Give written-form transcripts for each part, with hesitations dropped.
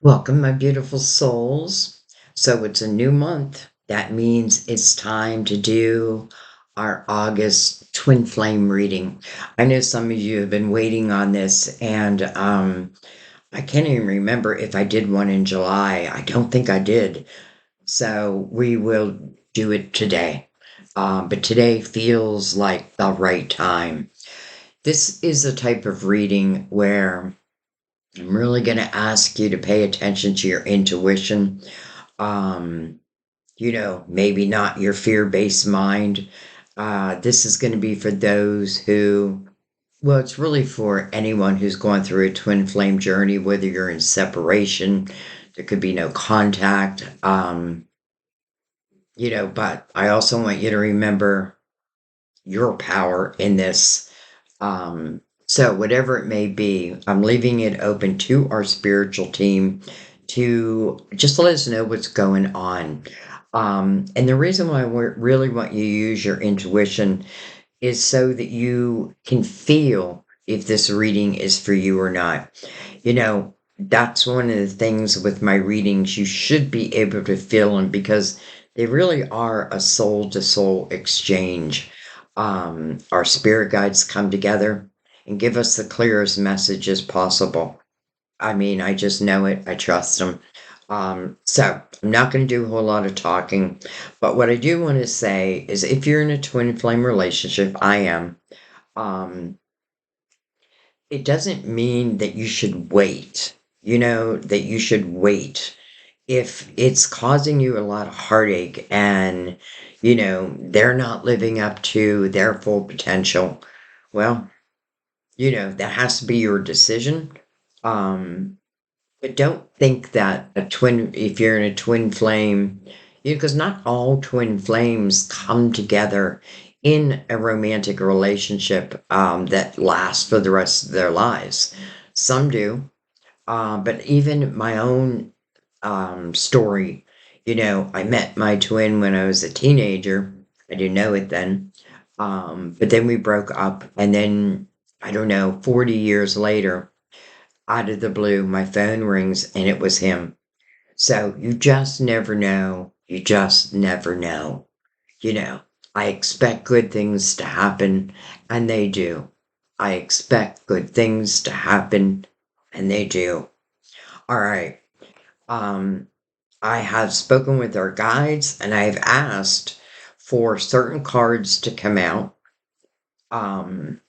Welcome, my beautiful souls. So it's a new month. That means it's time to do our August twin flame reading. I know some of you have been waiting on this, and I can't even remember if I did one in July. I don't think I did. So we will do it today. But today feels like the right time. This is a type of reading where I'm really going to ask you to pay attention to your intuition. Um, maybe not your fear based mind. This is going to be for those who, well, it's really for anyone who's going through a twin flame journey, whether you're in separation, there could be no contact. But I also want you to remember your power in this. So, whatever it may be, I'm leaving it open to our spiritual team to just let us know what's going on. And the reason why we really want you to use your intuition is so that you can feel if this reading is for you or not. That's one of the things with my readings, you should be able to feel them because they really are a soul to soul exchange. Our spirit guides come together and give us the clearest message as possible. I mean, I just know it. I trust them. So I'm not going to do a whole lot of talking, but what I do want to say is if you're in a twin flame relationship, I am, um, it doesn't mean that you should wait, that you should wait. If it's causing you a lot of heartache and, they're not living up to their full potential, well, that has to be your decision. Um, But don't think that if you're in a twin flame, because not all twin flames come together in a romantic relationship that lasts for the rest of their lives. Some do, but even my own story, I met my twin when I was a teenager. I didn't know it then. But then we broke up, and then, I don't know, 40 years later, out of the blue, my phone rings and it was him. So you just never know. You just never know. You know, I expect good things to happen, and they do. I expect good things to happen, and they do. All right. Um, I have spoken with our guides, and I've asked for certain cards to come out. Um,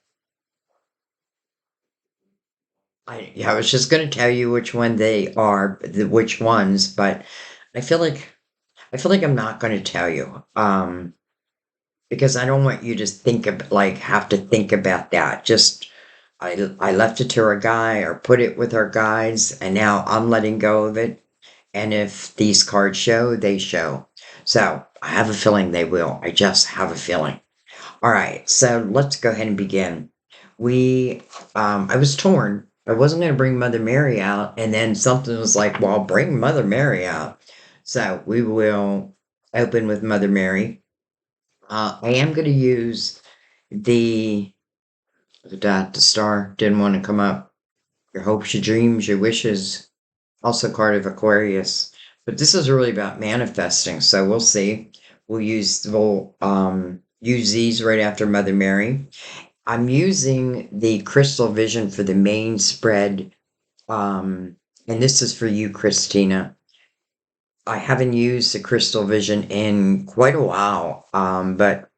I was just going to tell you which one they are, which ones, but I feel like I feel like I'm not going to tell you, because I don't want you to think of like have to think about that. Just I left it to our guy or put it with our guides, and now I'm letting go of it. And if these cards show, they show. So I have a feeling they will. I just have a feeling. All right, so let's go ahead and begin. We, I was torn. I wasn't going to bring Mother Mary out, and then something was like, well, I'll bring Mother Mary out. So we will open with Mother Mary. I am going to use the the star didn't want to come up. Your hopes, your dreams, your wishes. Also, card of Aquarius. But this is really about manifesting. So we'll see. We'll use these right after Mother Mary. I'm using the crystal vision for the main spread. And this is for you, Christina. I haven't used the crystal vision in quite a while. But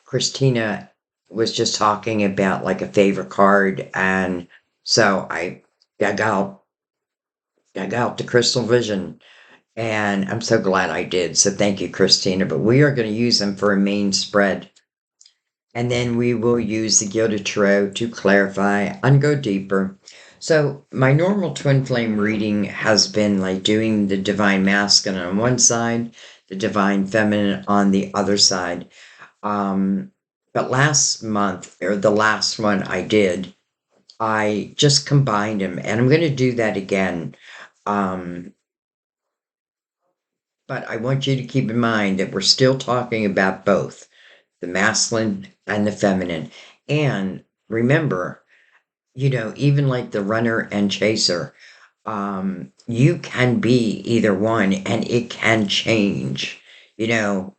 Christina was just talking about like a favorite card, and so I dug out dug out the crystal vision, and I'm so glad I did. So thank you, Christina. But we are going to use them for a main spread. And then we will use the Gilded Tarot to clarify and go deeper. So my normal twin flame reading has been like doing the divine masculine on one side, the divine feminine on the other side. But last month, or the last one I did, I just combined them, and I'm going to do that again. Um, but I want you to keep in mind that we're still talking about both the masculine and the feminine. And remember, even like the runner and chaser, You can be either one and it can change. You know,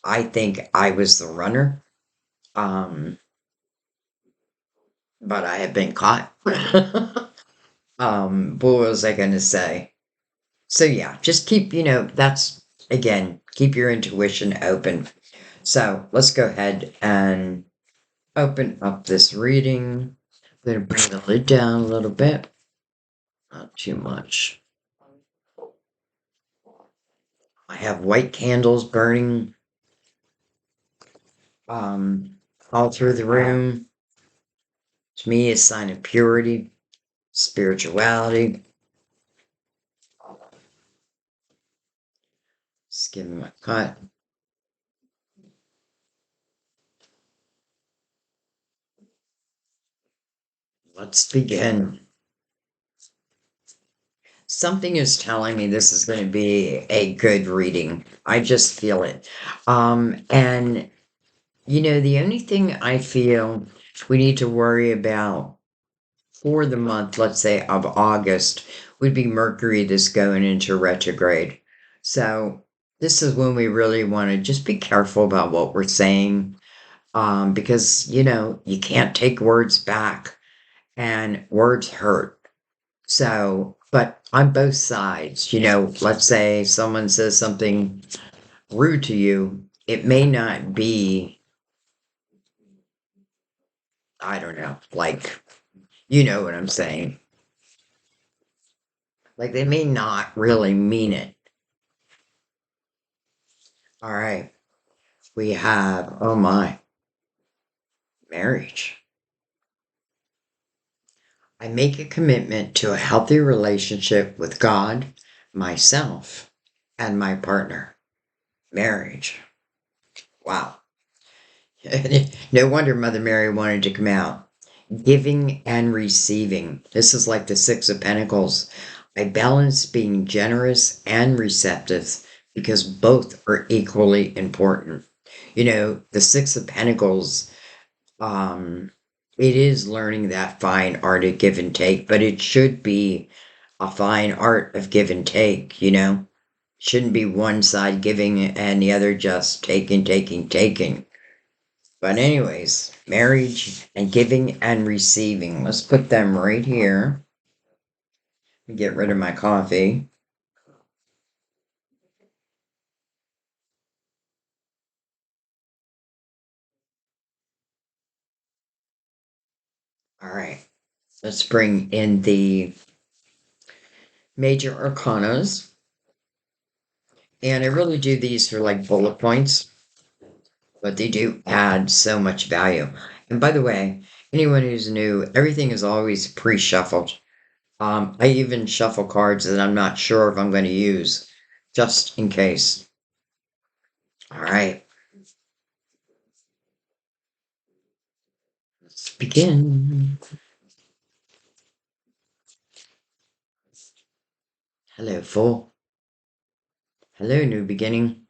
I think I was the runner, um, but I have been caught. What was I going to say? So, yeah, just keep, that's again, keep your intuition open. So, let's go ahead and open up this reading. I'm going to bring the lid down a little bit, not too much. I have white candles burning all through the room. To me, it's a sign of purity, spirituality. Just give him a cut. Let's begin. Something is telling me this is going to be a good reading. I just feel it. And the only thing I feel we need to worry about for the month, let's say, of August, would be Mercury that's going into retrograde. So this is when we really want to just be careful about what we're saying, because, you can't take words back and words hurt. So, but on both sides, let's say someone says something rude to you, it may not be, I don't know, like, you know what I'm saying. Like they may not really mean it. All right. We have, oh my, marriage. I make a commitment to a healthy relationship with God, myself, and my partner. Marriage. Wow. No wonder Mother Mary wanted to come out. Giving and receiving. This is like the Six of Pentacles. I balance being generous and receptive because both are equally important. The Six of Pentacles, it is learning that fine art of give and take, but it should be a fine art of give and take. Shouldn't be one side giving and the other just taking, taking, taking. But anyways, marriage and giving and receiving. Let's put them right here. Get rid of my coffee. All right. Let's bring in the major arcanas. And I really do these for like bullet points, but they do add so much value. And by the way, anyone who's new, everything is always pre-shuffled. I even shuffle cards that I'm not sure if I'm going to use, just in case. All right, let's begin. Hello, Fool. Hello, new beginning.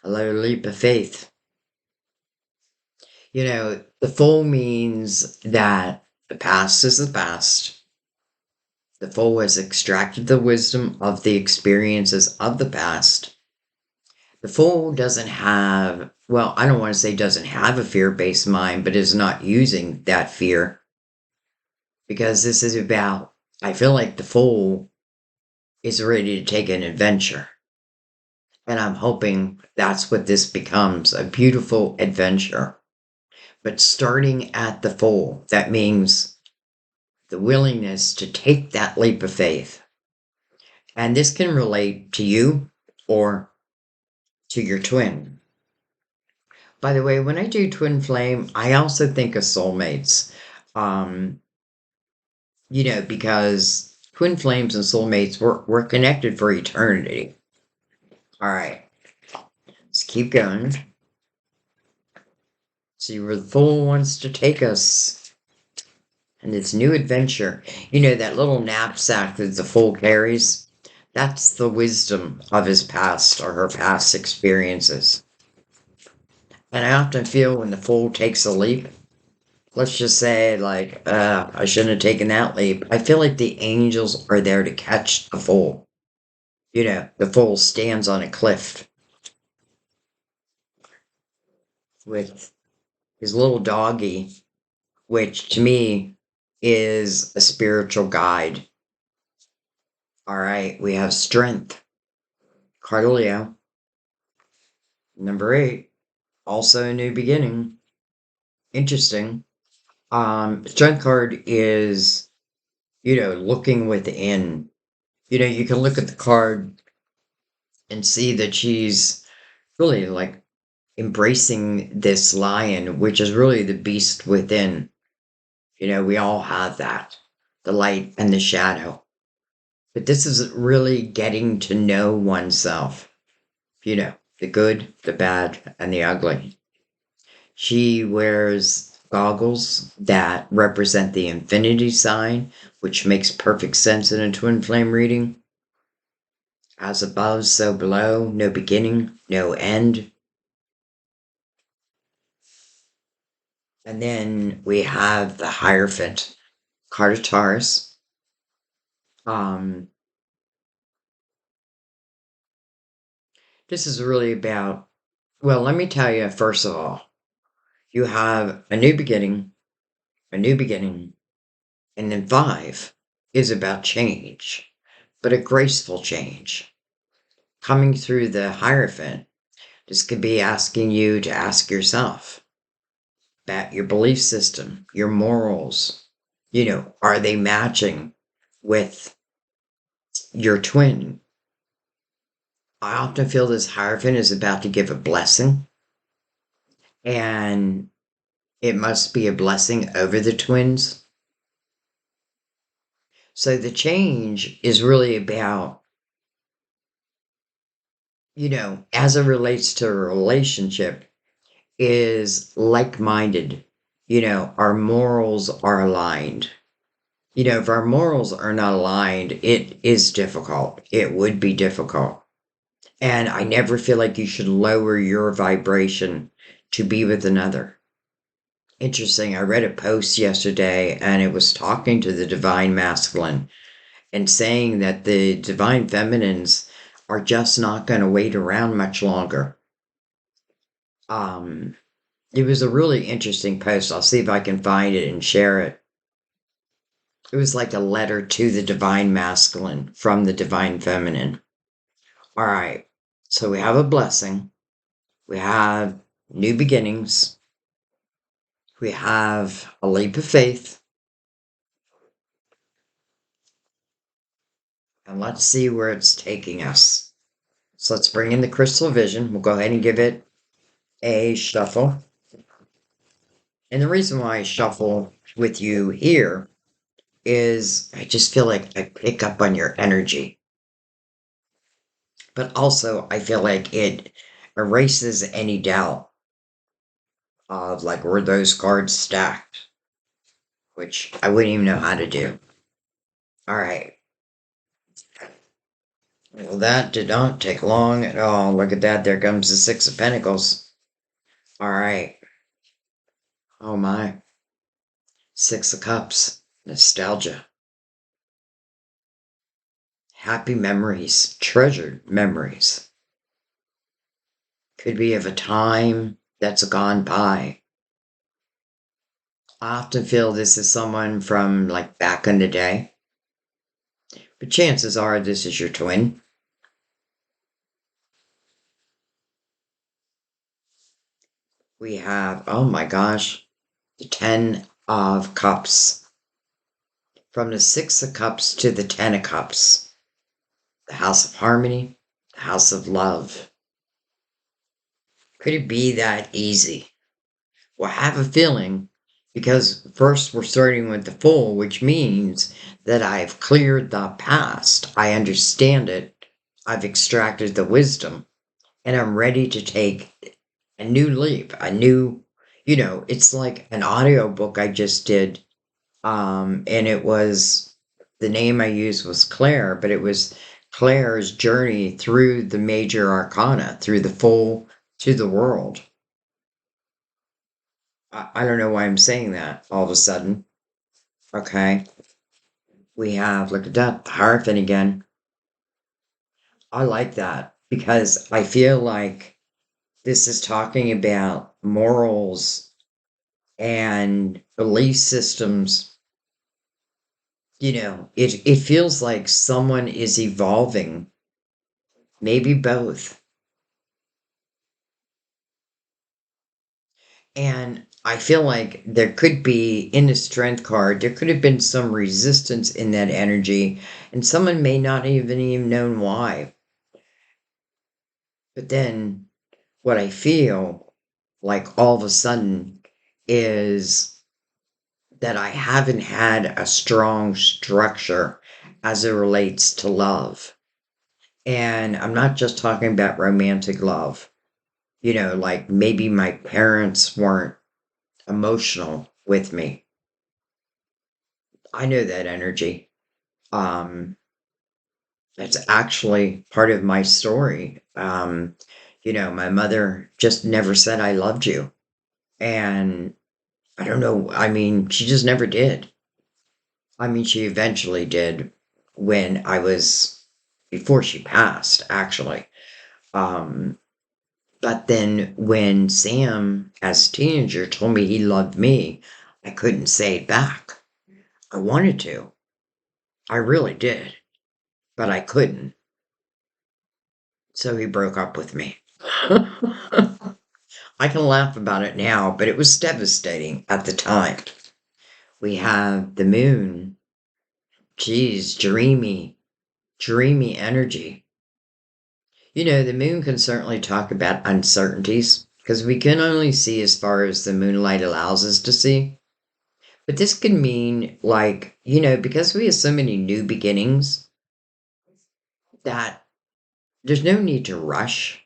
Hello, leap of faith. The Fool means that the past is the past. The Fool has extracted the wisdom of the experiences of the past. The Fool doesn't have, well, I don't want to say doesn't have a fear-based mind, but is not using that fear. Because this is about, I feel like the Fool is ready to take an adventure. And I'm hoping that's what this becomes, a beautiful adventure. But starting at the Fool, that means the willingness to take that leap of faith. And this can relate to you or to your twin. By the way, when I do twin flame, I also think of soulmates. Because twin flames and soulmates, we're connected for eternity. All right, let's keep going. See where the Fool wants to take us. And this new adventure. That little knapsack that the Fool carries? That's the wisdom of his past or her past experiences. And I often feel when the Fool takes a leap, let's just say, like, I shouldn't have taken that leap. I feel like the angels are there to catch the fool. You know, the fool stands on a cliff with his little doggy, which to me is a spiritual guide. All right, we have strength, Cardileo. Number 8, also a new beginning. Interesting. Strength card is, looking within. You can look at the card and see that she's really like embracing this lion, which is really the beast within. We all have that, the light and the shadow. But this is really getting to know oneself, the good, the bad, and the ugly. She wears goggles that represent the infinity sign, which makes perfect sense in a twin flame reading. As above, so below, no beginning, no end. And then we have the Hierophant, Cardotaurus. Um, this is really about, well, let me tell you, first of all, you have a new beginning, and then 5 is about change, but a graceful change. Coming through the Hierophant, this could be asking you to ask yourself about your belief system, your morals. Are they matching with your twin? I often feel this Hierophant is about to give a blessing, and it must be a blessing over the twins. So the change is really about, as it relates to a relationship, is like minded. Our morals are aligned. If our morals are not aligned, it is difficult. It would be difficult. And I never feel like you should lower your vibration to be with another. Interesting. I read a post yesterday and it was talking to the divine masculine and saying that the divine feminines are just not going to wait around much longer. Um, it was a really interesting post. I'll see if I can find it and share it. It was like a letter to the divine masculine from the divine feminine. All right. So we have a blessing. We have new beginnings. We have a leap of faith. And let's see where it's taking us. So let's bring in the crystal vision. We'll go ahead and give it a shuffle. And the reason why I shuffle with you here is I just feel like I pick up on your energy. But also, I feel like it erases any doubt of like were those cards stacked, which I wouldn't even know how to do. All right. Well, that did not take long at all. Look at that. There comes the 6 of Pentacles. All right. Oh my. 6 of Cups. Nostalgia. Happy memories. Treasured memories. Could be of a time that's gone by. I often feel this is someone from like back in the day. But chances are this is your twin. We have, oh my gosh, the 10 of Cups. From the 6 of Cups to the 10 of Cups. The House of Harmony, the House of Love. Could it be that easy? Well, I have a feeling because first we're starting with the Fool, which means that I've cleared the past. I understand it. I've extracted the wisdom and I'm ready to take a new leap, a new, it's like an audio book I just did. And it was, the name I used was Claire, but it was Claire's journey through the major arcana, through the Fool to the world. I don't know why I'm saying that all of a sudden. Okay. We have, look at that, the Hierophant again. I like that because I feel like this is talking about morals and belief systems. It feels like someone is evolving, maybe both. And I feel like there could be, in the strength card, there could have been some resistance in that energy, and someone may not even known why. But then what I feel like all of a sudden is that I haven't had a strong structure as it relates to love. And I'm not just talking about romantic love. Like maybe my parents weren't emotional with me. I know that energy. Um, that's actually part of my story. My mother just never said I loved you. And I don't know. I mean, she just never did. I mean, she eventually did when before she passed, actually. Um, but then when Sam, as a teenager, told me he loved me, I couldn't say it back. I wanted to. I really did, but I couldn't. So he broke up with me. I can laugh about it now, but it was devastating at the time. We have the moon. Geez, dreamy energy. The moon can certainly talk about uncertainties because we can only see as far as the moonlight allows us to see. But this can mean, like, because we have so many new beginnings, that there's no need to rush.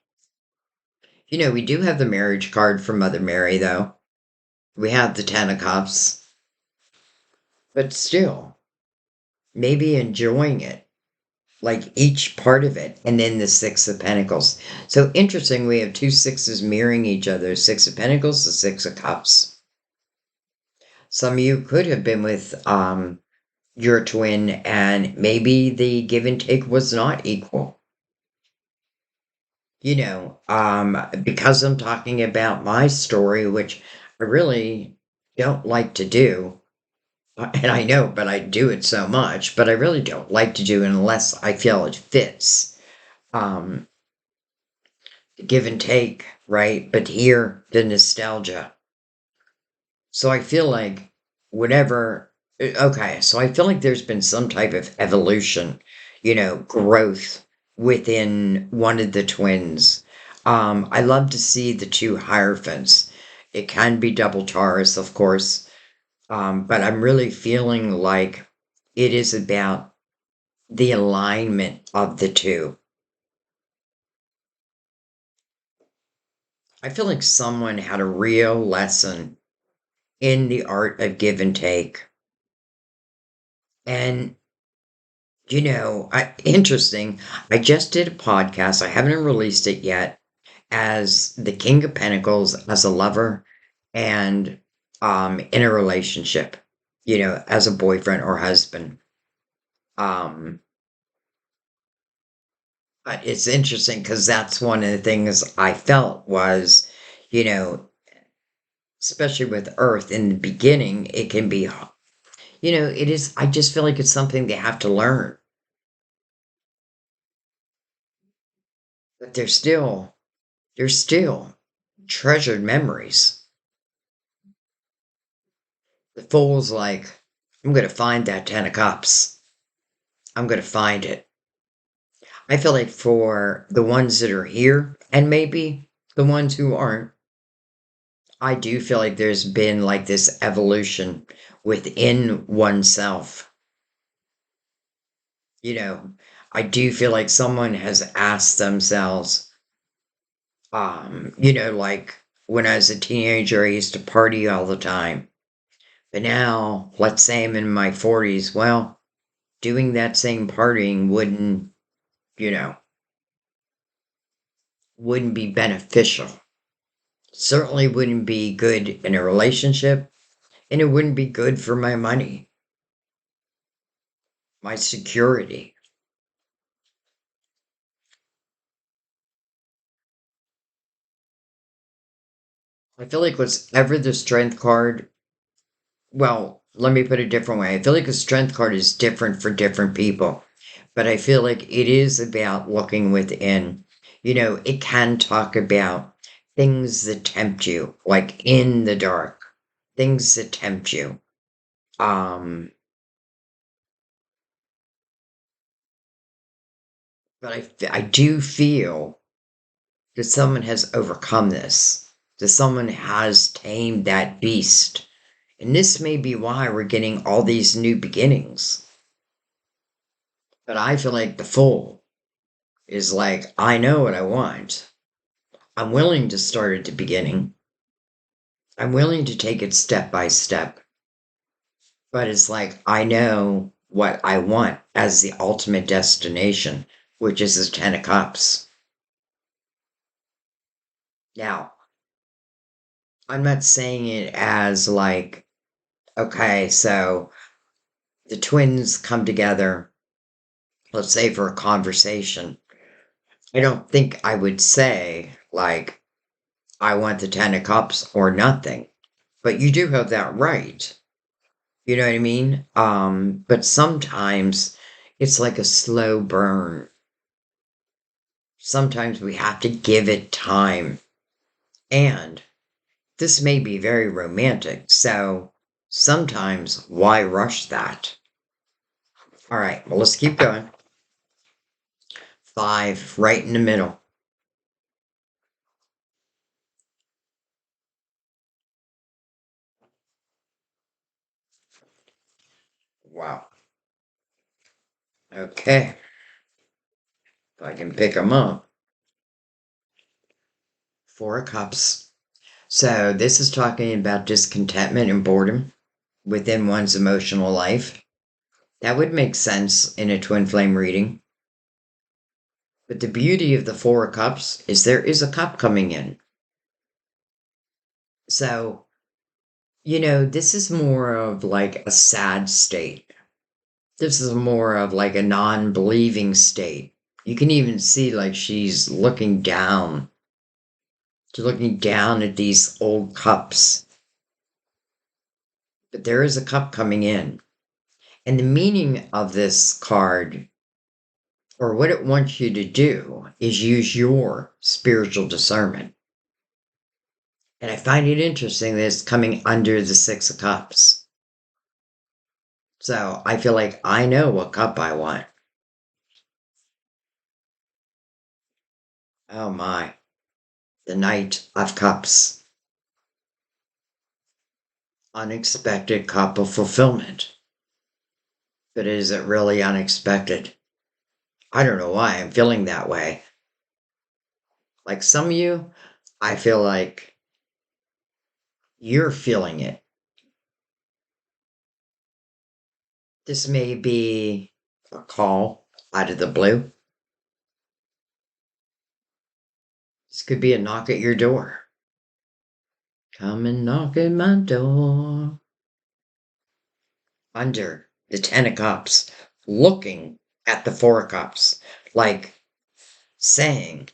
We do have the marriage card from Mother Mary, though. We have the Ten of Cups, but still, maybe enjoying it, like each part of it, and then the Six of Pentacles. So interesting, we have two sixes mirroring each other: Six of Pentacles, the Six of Cups. Some of you could have been with your twin, and maybe the give and take was not equal. Because I'm talking about my story, which I really don't like to do. And I know, but I do it so much, but I really don't like to do it unless I feel it fits. Um, Give and take, right? But here, the nostalgia. So I feel like whatever, okay, so I feel like there's been some type of evolution, growth within one of the twins. I love to see the two hierophants. It can be double Taurus, of course, but I'm really feeling like it is about the alignment of the two. I feel like someone had a real lesson in the art of give and take. And interesting. I just did a podcast. I haven't released it yet as the King of Pentacles as a lover and in a relationship, as a boyfriend or husband. Um, but it's interesting because that's one of the things I felt was, you know, especially with Earth in the beginning, it can be, it is, I just feel like it's something they have to learn, but they're still treasured memories. The fool's like, I'm going to find that Ten of Cups. I'm going to find it. I feel like for the ones that are here, and maybe the ones who aren't, I do feel like there's been like this evolution within oneself. You know, I do feel like someone has asked themselves, like when I was a teenager, I used to party all the time. But now, let's say I'm in my 40s, well, doing that same partying you know, wouldn't be beneficial. certainly wouldn't be good in a relationship, and it wouldn't be good for my money, my security. I feel like whatever the strength card, well, let me put it a different way. I feel like a strength card is different for different people, but I feel like it is about looking within. It can talk about things that tempt you, like in the dark, things that tempt you. Um, but I do feel that someone has overcome this, that someone has tamed that beast. And this may be why we're getting all these new beginnings. But I feel like the Fool is like, I know what I want. I'm willing to start at the beginning. I'm willing to take it step by step. But it's like, I know what I want as the ultimate destination, which is the Ten of Cups. Now, I'm not saying it as like, okay, so the twins come together, let's say for a conversation. I don't think I would say, like, I want the Ten of Cups or nothing. But you do have that right. You know what I mean? But sometimes it's like a slow burn. Sometimes we have to give it time. And this may be very romantic, so sometimes why rush that? All right, well, let's keep going. 5, right in the middle. Wow. Okay, if I can pick them up. 4 of Cups. So this is talking about discontentment and boredom within one's emotional life. That would make sense in a twin flame reading. But the beauty of the 4 of Cups is there is a cup coming in. So, this is more of like a sad state. This is more of like a non believing state. You can even see like she's looking down. She's looking down at these old cups. But there is a cup coming in. And the meaning of this card, or what it wants you to do, is use your spiritual discernment. And I find it interesting that it's coming under the 6 of Cups. So I feel like I know what cup I want. Oh my. The Knight of Cups. Unexpected cup of fulfillment. But is it really unexpected? I don't know why I'm feeling that way. Like some of you, I feel like you're feeling it. This may be a call out of the blue. This could be a knock at your door. Come and knock at my door. Under the 10 of Cups, looking at the 4 of Cups, like saying,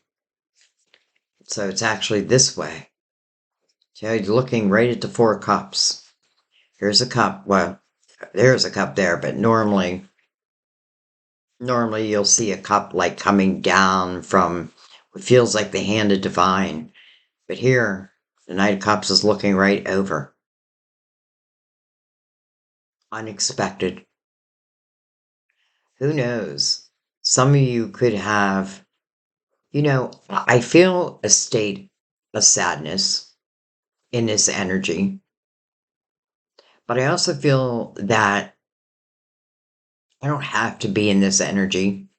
so it's actually this way. So you're looking right at the 4 of Cups. Here's a cup. Well, there's a cup there, but normally you'll see a cup like coming down from what feels like the hand of divine. But here, the Knight of Cups is looking right over. Unexpected. Who knows? Some of you could have, I feel a state of sadness in this energy. But I also feel that I don't have to be in this energy.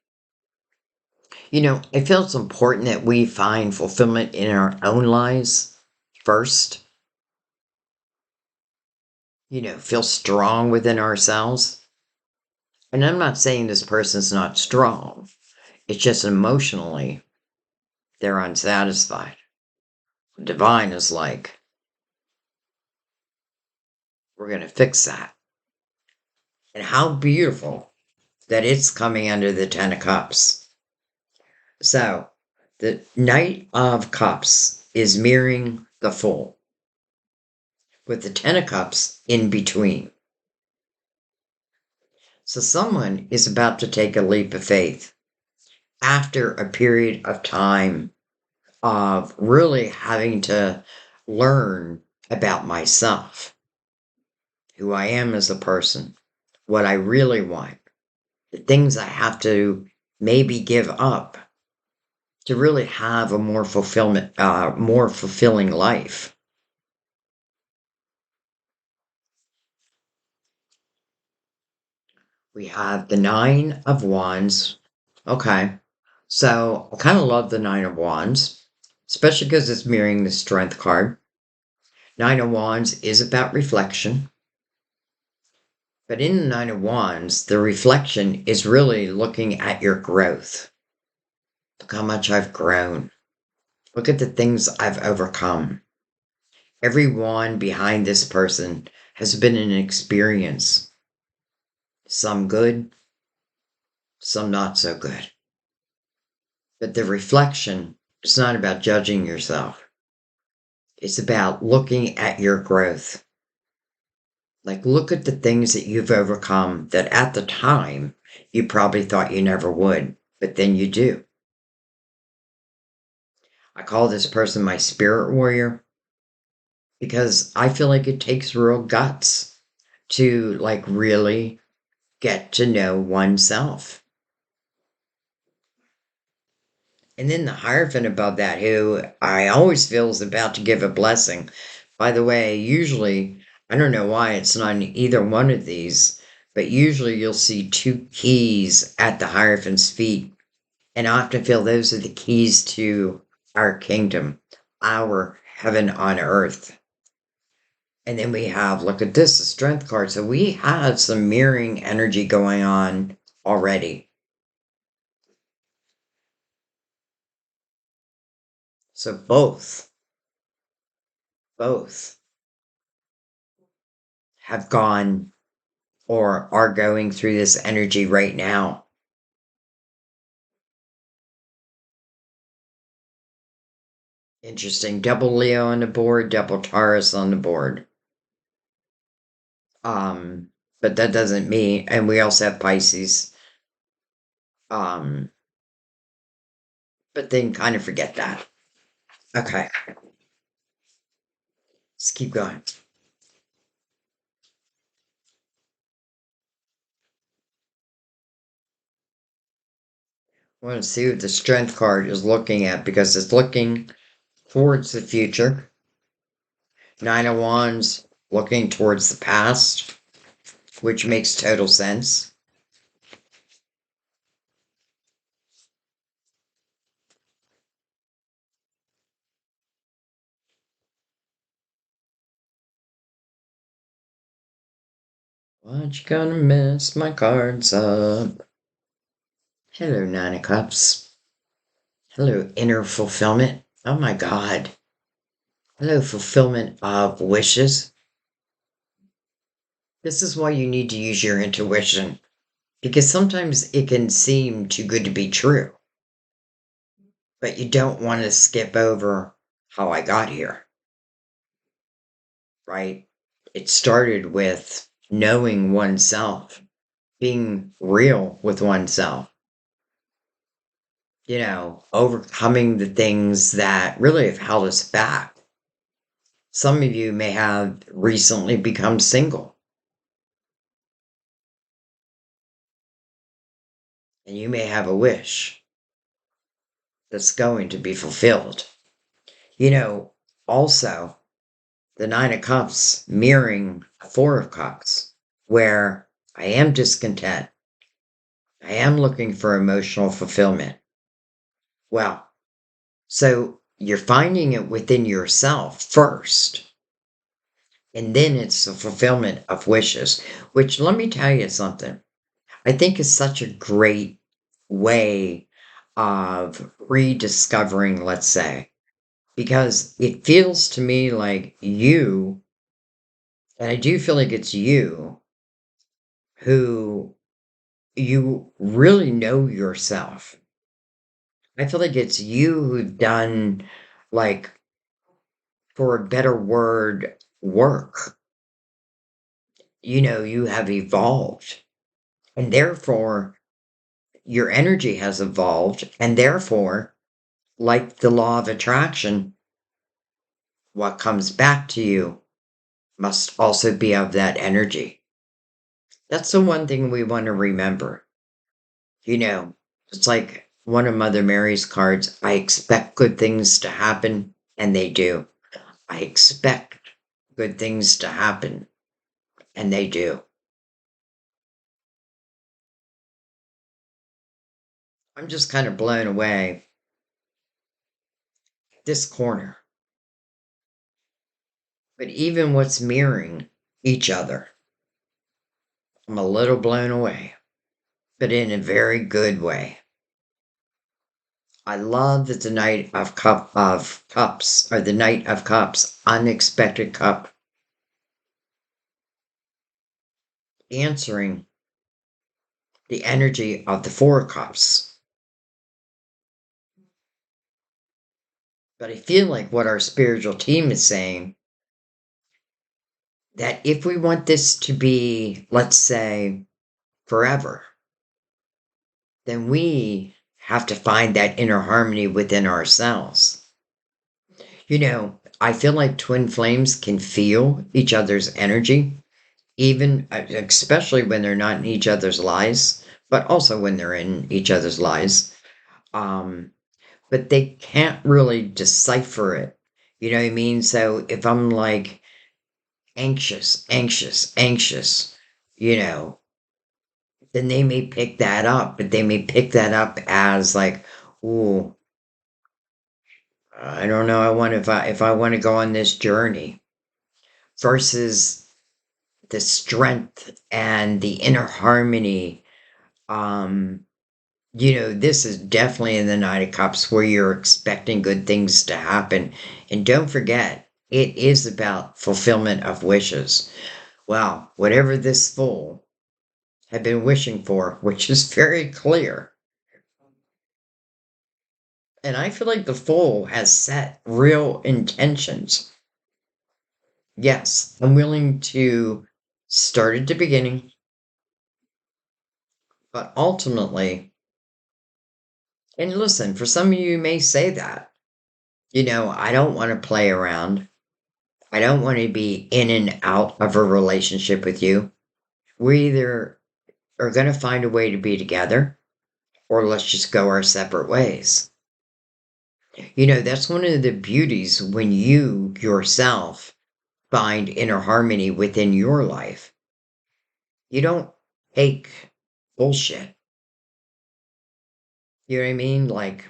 I feel it's important that we find fulfillment in our own lives first. Feel strong within ourselves. And I'm not saying this person's not strong. It's just emotionally, they're unsatisfied. Divine is like, we're going to fix that. And how beautiful that it's coming under the Ten of Cups. So, the Knight of Cups is mirroring the Fool, with the Ten of Cups in between. So, someone is about to take a leap of faith after a period of time of really having to learn about myself, who I am as a person, what I really want, the things I have to maybe give up to really have a more fulfilling life. We have the Nine of Wands. Okay. So I kind of love the Nine of Wands, especially because it's mirroring the Strength card. Nine of Wands is about reflection. But in the Nine of Wands, the reflection is really looking at your growth. Look how much I've grown. Look at the things I've overcome. Every wand behind this person has been an experience. Some good, some not so good. But the reflection is not about judging yourself. It's about looking at your growth. Like, look at the things that you've overcome that at the time you probably thought you never would, but then you do. I call this person my spirit warrior because I feel like it takes real guts to like really get to know oneself. And then the Hierophant above that, who I always feel is about to give a blessing. By the way, usually, I don't know why it's not in either one of these, but usually you'll see two keys at the Hierophant's feet. And I often feel those are the keys to our kingdom, our heaven on earth. And then we have, look at this, the Strength card. So we have some mirroring energy going on already. So both have gone or are going through this energy right now. Interesting. Double Leo on the board, double Taurus on the board. But that doesn't mean, and we also have Pisces. Um, but then kind of forget that. Okay. Let's keep going. I want to see what the Strength card is looking at because it's looking towards the future. Nine of Wands looking towards the past, which makes total sense. What you gonna mess my cards up? Hello, Nine of Cups. Hello, inner fulfillment. Oh my God. Hello, fulfillment of wishes. This is why you need to use your intuition, because sometimes it can seem too good to be true, but you don't want to skip over how I got here, right? It started with knowing oneself, being real with oneself, overcoming the things that really have held us back. Some of you may have recently become single, and you may have a wish that's going to be fulfilled. Also, the Nine of Cups mirroring a Four of Cups, where I am discontent. I am looking for emotional fulfillment. Well, so you're finding it within yourself first, and then it's the fulfillment of wishes, which let me tell you something. I think is such a great way of rediscovering, let's say, because it feels to me like you, and I do feel like it's you who you really know yourself. I feel like it's you who've done, like, for a better word, work. You have evolved, and therefore your energy has evolved, and therefore, like the law of attraction, what comes back to you must also be of that energy. That's the one thing we want to remember. You know, it's like one of Mother Mary's cards, I expect good things to happen, and they do. I expect good things to happen, and they do. I'm just kind of blown away. This corner, but even what's mirroring each other, I'm a little blown away, but in a very good way. I love that the Knight of Cups, or the Knight of Cups, unexpected cup, answering the energy of the Four of Cups. But I feel like what our spiritual team is saying, that if we want this to be, let's say, forever, then we have to find that inner harmony within ourselves. I feel like twin flames can feel each other's energy, even especially when they're not in each other's lives, but also when they're in each other's lives. Um, but they can't really decipher it. You know what I mean? So if I'm like anxious, anxious, anxious, you know, then they may pick that up, but they may pick that up as like, ooh, I don't know. I want if I want to go on this journey versus the strength and the inner harmony. Um, this is definitely in the Knight of Cups where you're expecting good things to happen. And don't forget, it is about fulfillment of wishes. Well, whatever this fool had been wishing for, which is very clear. And I feel like the fool has set real intentions. Yes, I'm willing to start at the beginning, but ultimately, and listen, for some of you may say that, I don't want to play around. I don't want to be in and out of a relationship with you. We either are going to find a way to be together, or let's just go our separate ways. That's one of the beauties when you yourself find inner harmony within your life. You don't take bullshit. You know what I mean? Like,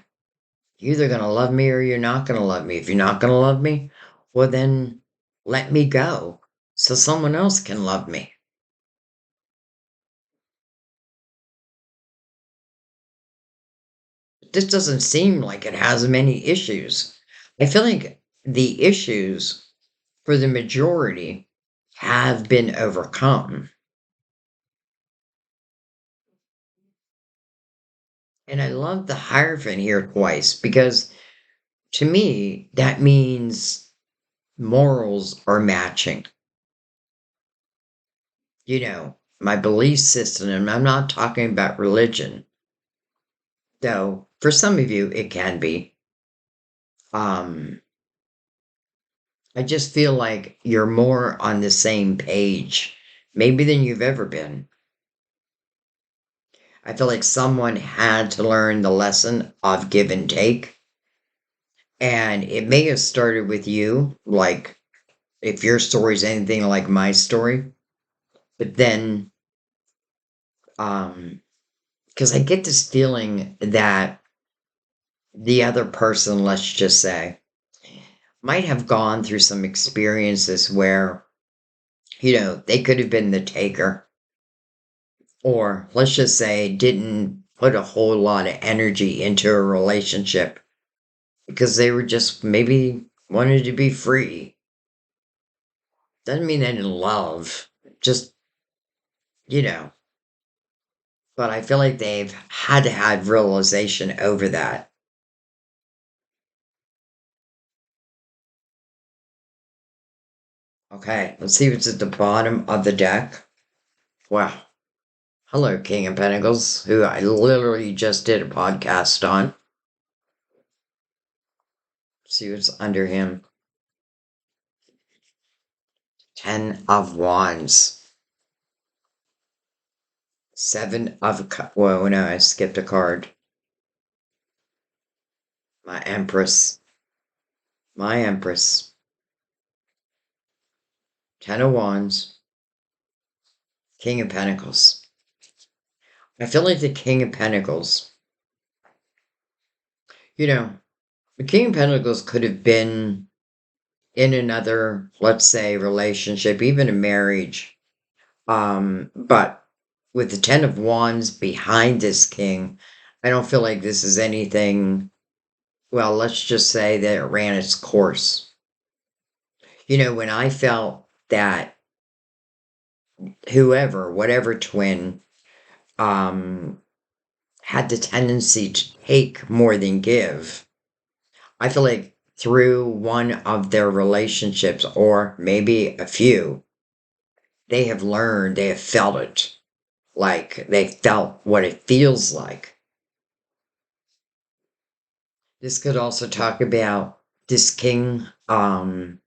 you're either going to love me or you're not going to love me. If you're not going to love me, well, then let me go so someone else can love me. This doesn't seem like it has many issues. I feel like the issues for the majority have been overcome. And I love the Hierophant here twice because to me, that means morals are matching. My belief system, and I'm not talking about religion, though for some of you it can be. Um, I just feel like you're more on the same page, maybe than you've ever been. I feel like someone had to learn the lesson of give and take. And it may have started with you, like if your story is anything like my story, but then, because I get this feeling that the other person, let's just say, might have gone through some experiences where, they could have been the taker, or let's just say, didn't put a whole lot of energy into a relationship because they were just maybe wanted to be free. Doesn't mean they didn't love, just, you know, but I feel like they've had to have realization over that. Okay, let's see what's at the bottom of the deck. Wow. Hello, King of Pentacles, who I literally just did a podcast on. See what's under him. Ten of Wands. Seven of Whoa, no, I skipped a card. My Empress. My Empress. Ten of Wands. King of Pentacles. I feel like the King of Pentacles, you know, the King of Pentacles could have been in another, let's say, relationship, even a marriage. But with the Ten of Wands behind this king, I don't feel like this is anything, well, let's just say that it ran its course. When I felt that whoever, whatever twin, um, had the tendency to take more than give, I feel like through one of their relationships, or maybe a few, they have learned, they have felt it. Like they felt what it feels like. This could also talk about this king, you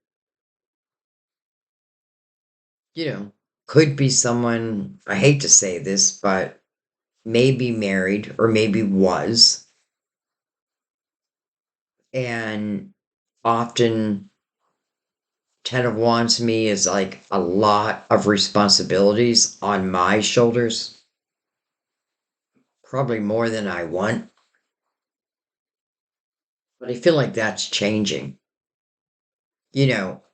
know, could be someone, I hate to say this, but maybe married or maybe was. And often, Ten of Wands to me is like a lot of responsibilities on my shoulders, probably more than I want. But I feel like that's changing.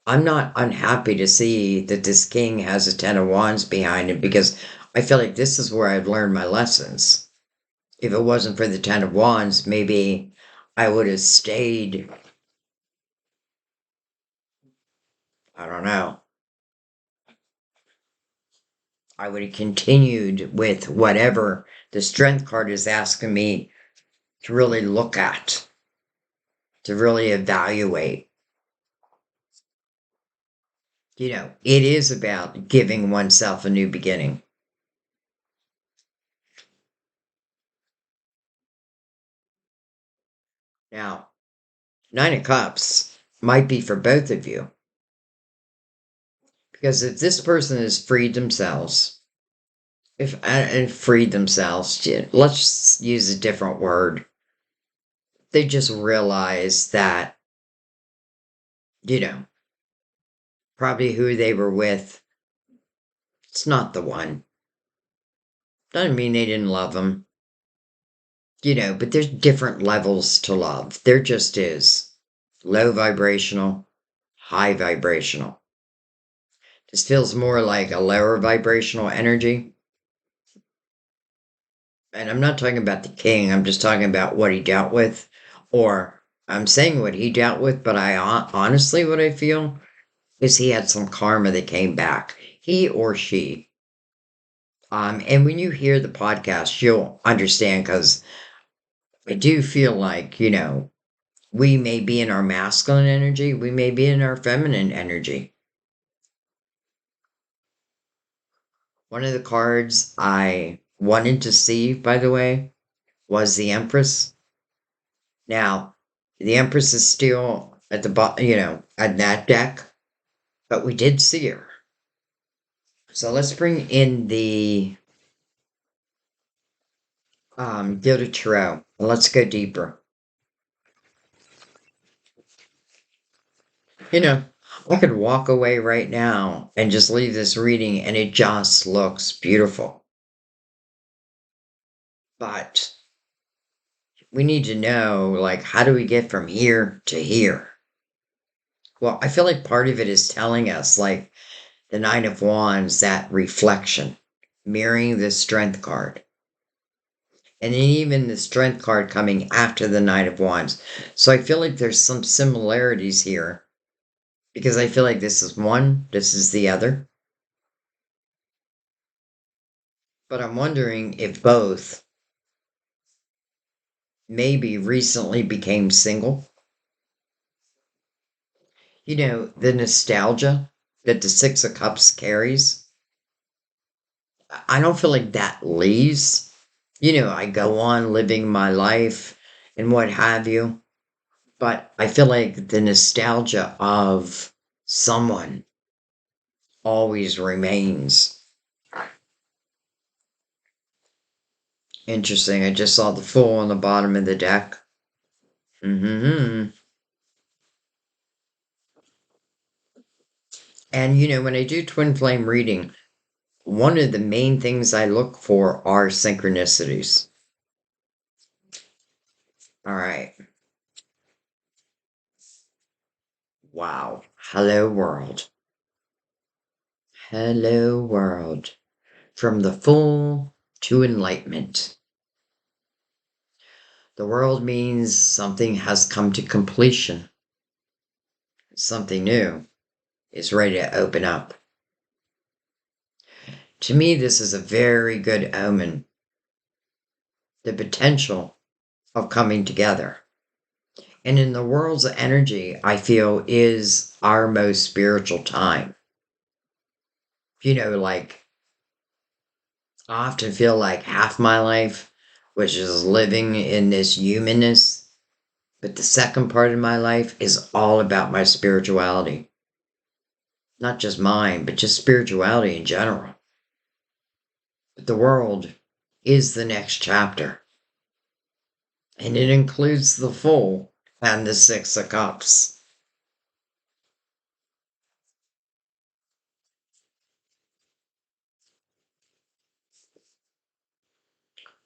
I'm not unhappy to see that this king has a Ten of Wands behind him because I feel like this is where I've learned my lessons. If it wasn't for the Ten of Wands, maybe I would have stayed, I don't know, I would have continued with whatever the Strength card is asking me to really look at, to really evaluate. It is about giving oneself a new beginning. Now, Nine of Cups might be for both of you. Because if this person has freed themselves, if and freed themselves, let's use a different word. They just realize that, you know, probably who they were with, it's not the one. Doesn't mean they didn't love them, but there's different levels to love. There just is. Low vibrational, high vibrational. This feels more like a lower vibrational energy. And I'm not talking about the king, I'm just talking about what he dealt with. Or I'm saying what he dealt with, but I honestly, what I feel is he had some karma that came back. He or she. And when you hear the podcast, you'll understand because I do feel like, we may be in our masculine energy, we may be in our feminine energy. One of the cards I wanted to see, by the way, was the Empress. Now, the Empress is still at the bottom, at that deck, but we did see her. So let's bring in the Gilded Tarot. Let's go deeper. I could walk away right now and just leave this reading and it just looks beautiful. But we need to know, like, how do we get from here to here? Well, I feel like part of it is telling us, like, the Nine of Wands, that reflection, mirroring the Strength card. And then even the strength card coming after the Knight of Wands. So I feel like there's some similarities here because I feel like this is one, this is the other. But I'm wondering if both maybe recently became single. You know, the nostalgia that the Six of Cups carries. I don't feel like that leaves. You know, I go on living my life and what have you. But I feel like the nostalgia of someone always remains. Interesting. I just saw the Fool on the bottom of the deck. Hmm. And you know, when I do twin flame reading, one of the main things I look for are synchronicities. All right. Wow. Hello, world. Hello, world. From the Fool to enlightenment. The world means something has come to completion. Something new is ready to open up. To me, this is a very good omen. The potential of coming together. And in the world's energy, I feel is our most spiritual time. You know, like I often feel like half my life, which is living in this humanness, but the second part of my life is all about my spirituality. Not just mine, but just spirituality in general. But the world is the next chapter, and it includes the Fool and the Six of Cups.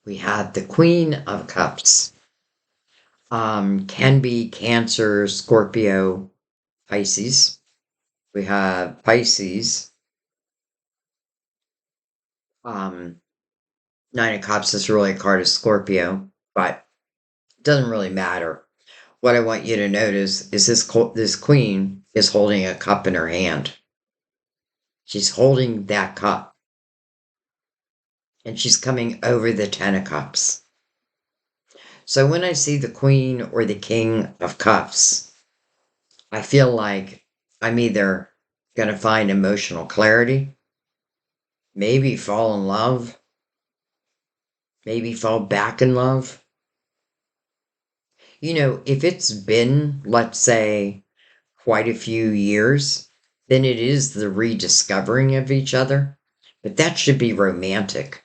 We had the Queen of Cups. Can be Cancer, Scorpio, Pisces. We have Pisces. Um, Nine of Cups is really a card of Scorpio, but it doesn't really matter. What I want you to notice is this queen is holding a cup in her hand. She's holding that cup, and she's coming over the Ten of Cups. So when I see the Queen or the King of Cups, I feel like I'm either going to find emotional clarity, maybe fall in love, maybe fall back in love. You know, if it's been, let's say, quite a few years, then it is the rediscovering of each other. But that should be romantic.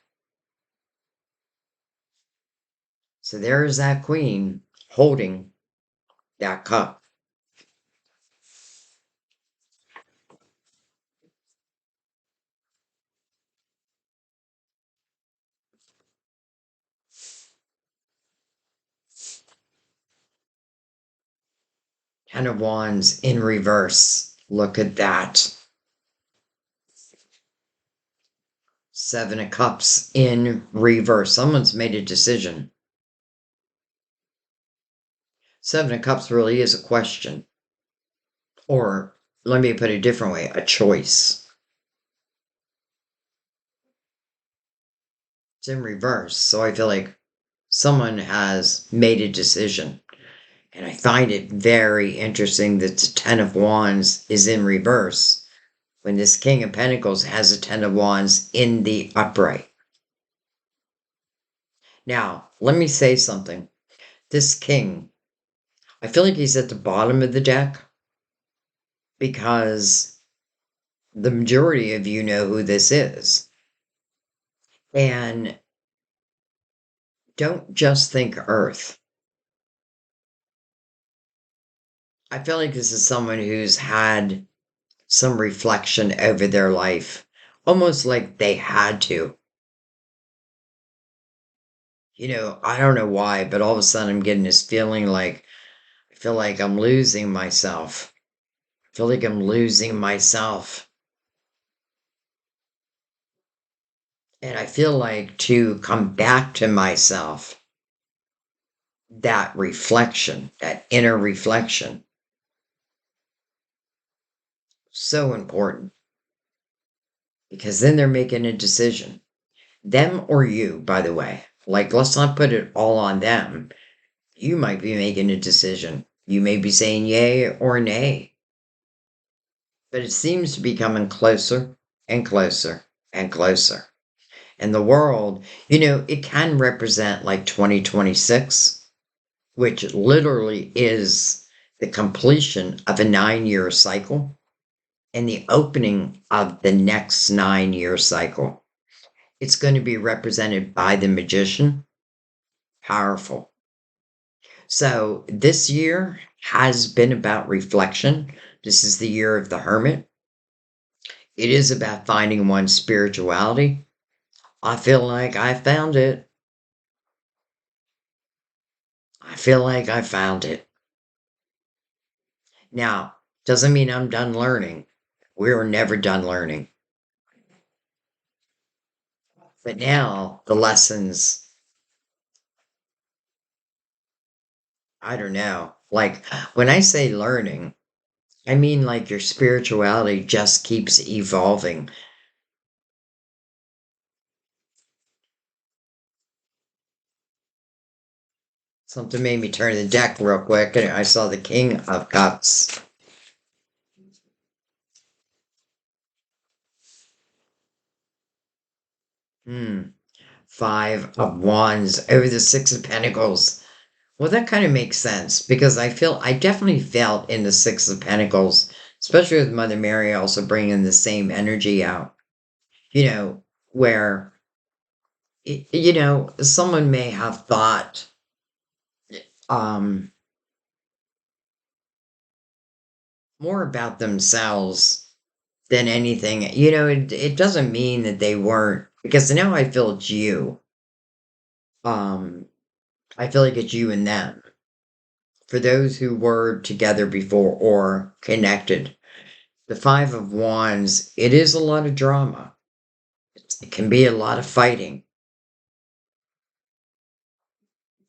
So there is that queen holding that cup. 10 of Wands in reverse. Look at that. 7 of Cups in reverse. Someone's made a decision. 7 of Cups really is a question. Or let me put it a different way, a choice. It's in reverse. So I feel like someone has made a decision. And I find it very interesting that the 10 of Wands is in reverse when this King of Pentacles has a 10 of Wands in the upright. Now, let me say something. This king, I feel like he's at the bottom of the deck because the majority of you know who this is. And don't just think Earth. I feel like this is someone who's had some reflection over their life, almost like they had to. You know, I don't know why, but all of a sudden I'm getting this feeling like I feel like I'm losing myself. I feel like I'm losing myself. And I feel like to come back to myself, that reflection, that inner reflection, so important because then they're making a decision. Them or you, by the way. Like, let's not put it all on them. You might be making a decision. You may be saying yay or nay, but it seems to be coming closer and closer and closer. And the world, it can represent like 2026, which literally is the completion of a 9-year cycle and the opening of the next 9-year cycle. It's going to be represented by the magician. Powerful. So this year has been about reflection. This is the year of the hermit. It is about finding one's spirituality. I feel like I found it. I feel like I found it. Now, doesn't mean I'm done learning. We're never done learning. But now the lessons, I don't know. Like when I say learning, I mean like your spirituality just keeps evolving. Something made me turn the deck real quick and I saw the King of Cups. Hmm. Five of Wands over the Six of Pentacles. Well, that kind of makes sense because I definitely felt in the Six of Pentacles, especially with Mother Mary also bringing the same energy out, where, someone may have thought, um, more about themselves than anything. It doesn't mean that they weren't, because now I feel it's you. Um, I feel like it's you and them. For those who were together before or connected, the Five of Wands, it is a lot of drama. It can be a lot of fighting,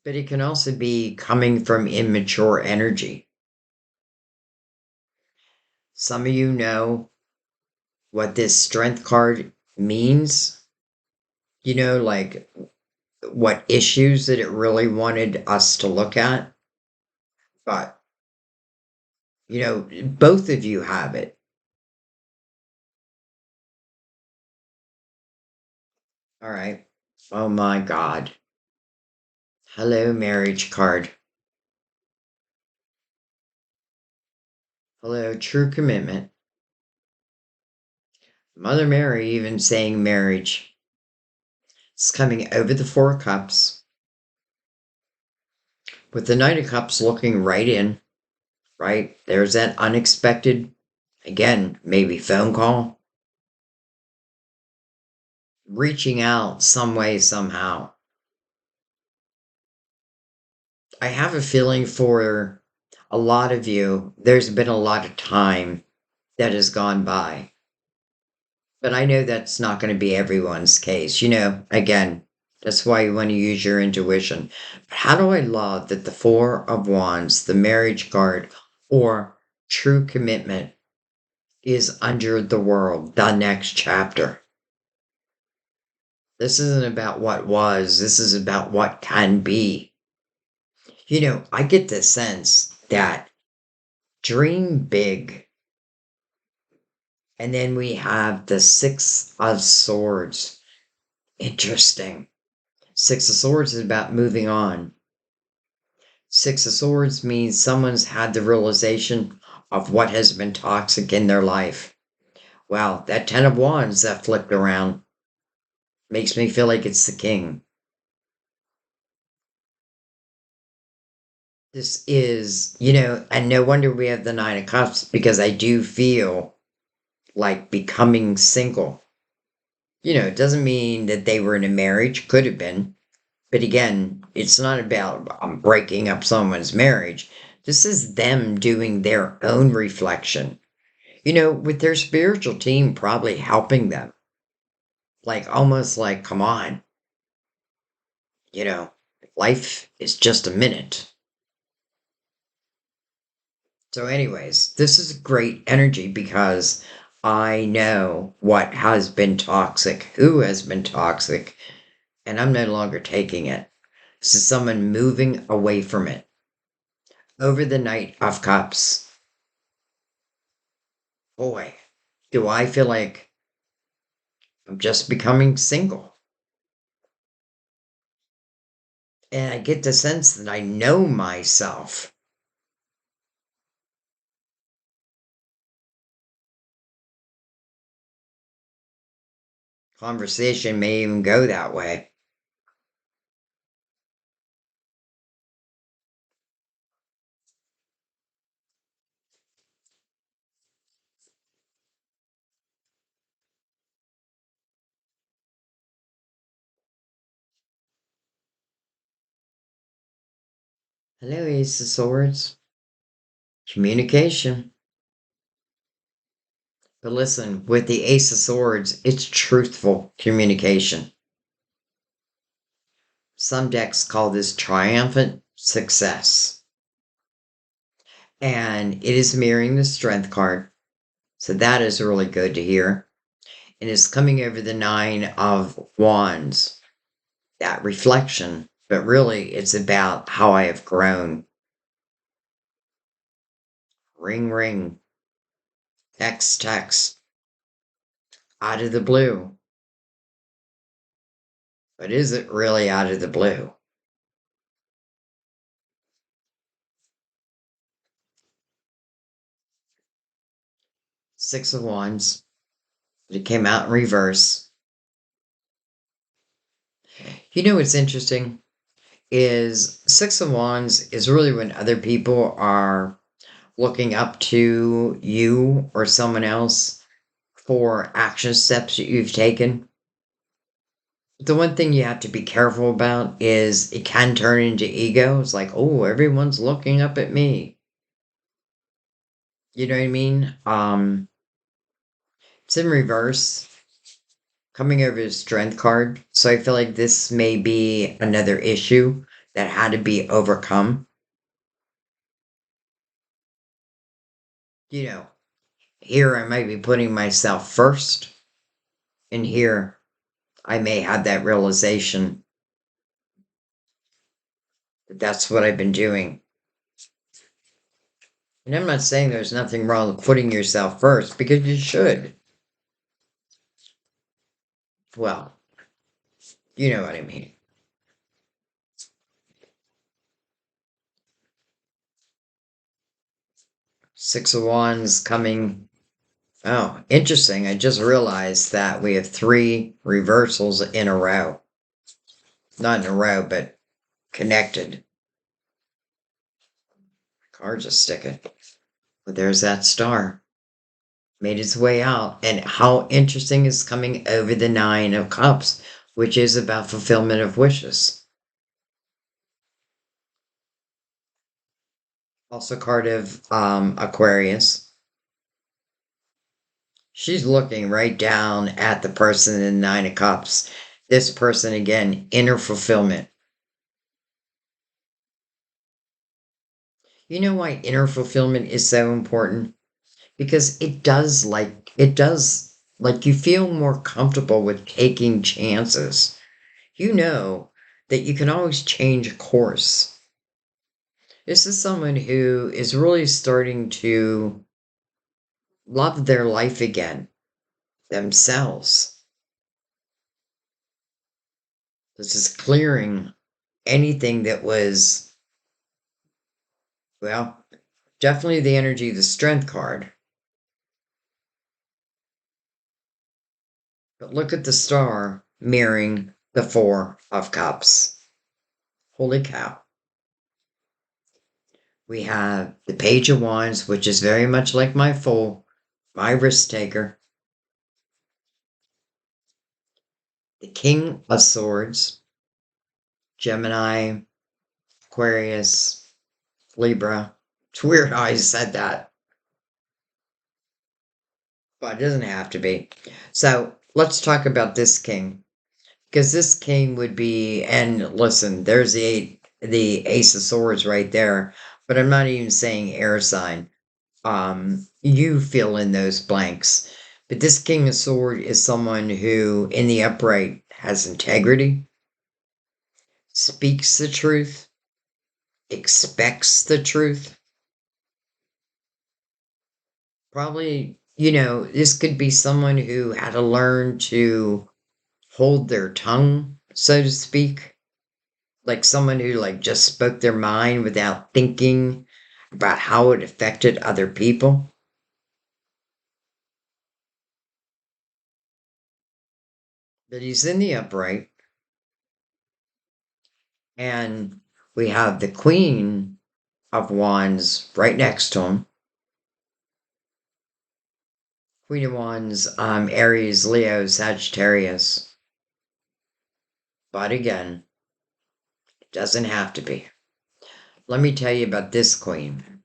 but it can also be coming from immature energy. Some of you know what this Strength card means, like what issues that it really wanted us to look at. But, both of you have it. All right. Oh my God. Hello, marriage card. Hello, true commitment. Mother Mary even saying marriage. It's coming over the Four of Cups with the Knight of Cups looking right in, right? There's that unexpected, again, maybe phone call, reaching out some way, somehow. I have a feeling for a lot of you, there's been a lot of time that has gone by. But I know that's not going to be everyone's case. Again, that's why you want to use your intuition. But how do I love that the Four of Wands, the marriage card, or true commitment is under the world, the next chapter? This isn't about what was, this is about what can be. I get the sense that dream big. And then we have the Six of Swords. Interesting. Six of Swords is about moving on. Six of Swords means someone's had the realization of what has been toxic in their life. Wow, that Ten of Wands that flipped around makes me feel like it's the King. This is, and no wonder we have the Nine of Cups because I do feel like becoming single. It doesn't mean that they were in a marriage, could have been. But again, it's not about breaking up someone's marriage. This is them doing their own reflection, with their spiritual team probably helping them. Like almost like, come on, you know, life is just a minute. So, anyways, this is great energy because I know what has been toxic, who has been toxic, and I'm no longer taking it. This is someone moving away from it. Over the Knight of Cups. Boy, do I feel like I'm just becoming single. And I get the sense that I know myself. Conversation may even go that way. Hello, Ace of Swords. Communication. But listen, with the Ace of Swords, it's truthful communication. Some decks call this triumphant success. And it is mirroring the Strength card. So that is really good to hear. And it's coming over the Nine of Wands. That reflection. But really, it's about how I have grown. Ring, ring. Text, text. Out of the blue. But is it really out of the blue? Six of Wands. It came out in reverse. You know what's interesting is Six of Wands is really when other people are looking up to you or someone else for action steps that you've taken. The one thing you have to be careful about is it can turn into ego. It's like, oh, everyone's looking up at me. You know what I mean? It's in reverse, coming over the Strength card. So I feel like this may be another issue that had to be overcome. You know, here I might be putting myself first, and here I may have that realization that that's what I've been doing. And I'm not saying there's nothing wrong with putting yourself first, because you should. Well, you know what I mean. Six of Wands coming. Oh, interesting. I just realized that we have three reversals in a row. Not in a row, but connected. Cards are sticking. But there's that star. Made its way out. And how interesting is coming over the Nine of Cups, which is about fulfillment of wishes. Also card of Aquarius. She's looking right down at the person in the Nine of Cups. This person, again, inner fulfillment. You know why inner fulfillment is so important? Because it does like you feel more comfortable with taking chances. You know that you can always change course. This is someone who is really starting to love their life again, themselves. This is clearing anything that was, well, definitely the energy of the Strength card. But look at the star mirroring the Four of Cups. Holy cow. We have the Page of Wands, which is very much like my risk taker. The King of Swords, Gemini, Aquarius, Libra. It's weird how I said that, but it doesn't have to be. So let's talk about this king. Because this king would be, and listen, there's the Ace of Swords right there, but I'm not even saying air sign. You fill in those blanks. But this King of Sword is someone who, in the upright, has integrity, speaks the truth, expects the truth. Probably, this could be someone who had to learn to hold their tongue, so to speak. Like someone who like just spoke their mind without thinking about how it affected other people. But he's in the upright, and we have the Queen of Wands right next to him. Queen of Wands, Aries, Leo, Sagittarius. But again, it doesn't have to be. Let me tell you about this queen.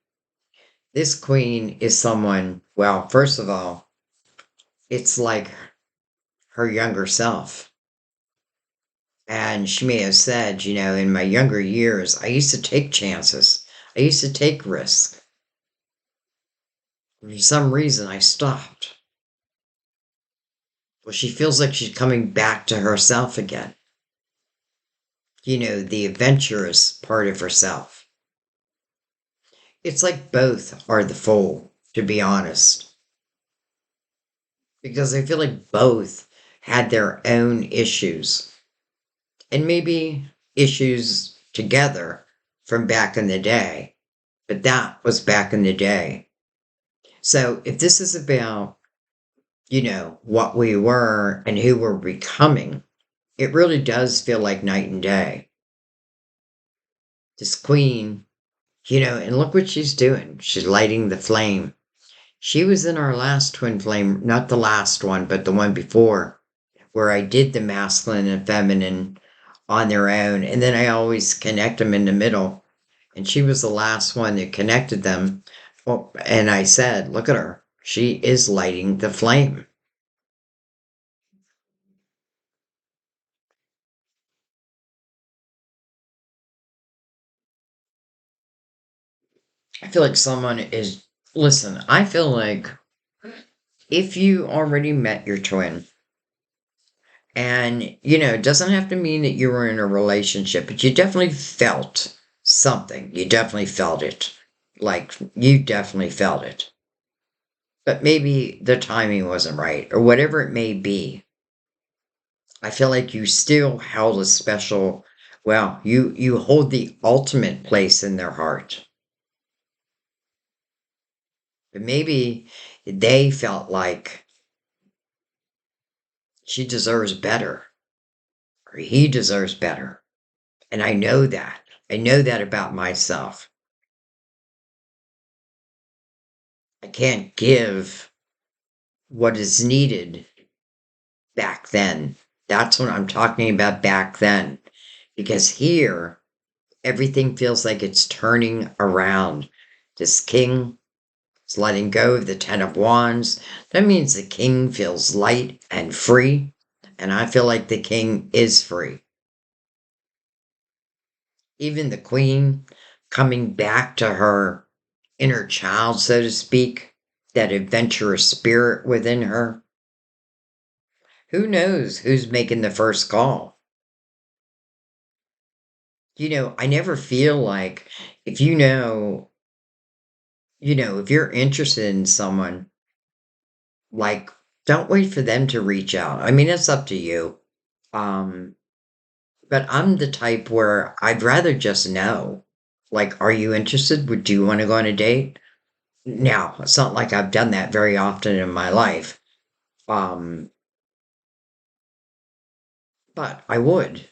This queen is someone, well, first of all, it's like her younger self. And she may have said, in my younger years, I used to take chances. I used to take risks. For some reason, I stopped. Well, she feels like she's coming back to herself again. The adventurous part of herself. It's like both are the full, to be honest. Because I feel like both had their own issues. And maybe issues together from back in the day. But that was back in the day. So if this is about, what we were and who we're becoming, it really does feel like night and day. This queen, and look what she's doing. She's lighting the flame. She was in our last twin flame, not the last one, but the one before, where I did the masculine and feminine on their own. And then I always connect them in the middle. And she was the last one that connected them. Well, and I said, look at her. She is lighting the flame. I feel like someone is, listen, I feel like if you already met your twin, and, it doesn't have to mean that you were in a relationship, but you definitely felt something. You definitely felt it. Like, you definitely felt it. But maybe the timing wasn't right, or whatever it may be. I feel like you still held a special, well, you hold the ultimate place in their heart. But maybe they felt like she deserves better, or he deserves better. And I know that. I know that about myself. I can't give what is needed back then. That's what I'm talking about back then. Because here, everything feels like it's turning around. This king is letting go of the Ten of Wands. That means the king feels light and free. And I feel like the king is free. Even the queen coming back to her inner child, so to speak, that adventurous spirit within her. Who knows who's making the first call? I never feel like if if you're interested in someone, like, don't wait for them to reach out. I mean, it's up to you. Um, but I'm the type where I'd rather just know. Like, are you interested? Do you want to go on a date? Now, it's not like I've done that very often in my life. Um, but I would.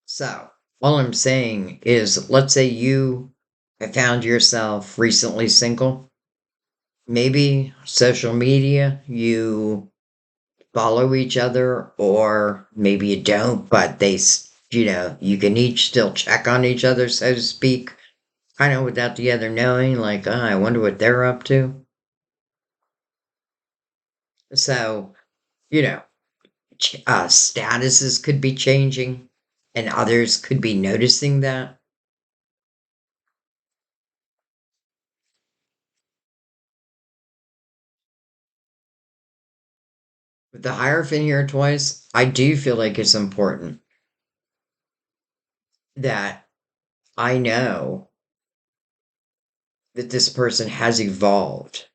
So, all I'm saying is, let's say you have found yourself recently single. Maybe social media, you follow each other, or maybe you don't, but you can each still check on each other, so to speak, kind of without the other knowing, like, oh, I wonder what they're up to. So, you know, statuses could be changing and others could be noticing that. With the Hierophant here twice, I do feel like it's important that I know that this person has evolved.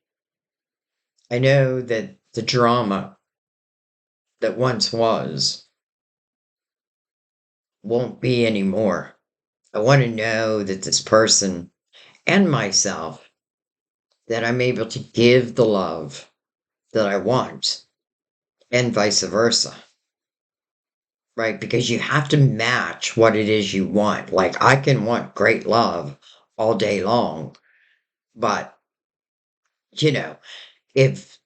I know that the drama that once was won't be anymore. I want to know that this person and myself, that I'm able to give the love that I want and vice versa, right? Because you have to match what it is you want. Like I can want great love all day long, but you know, if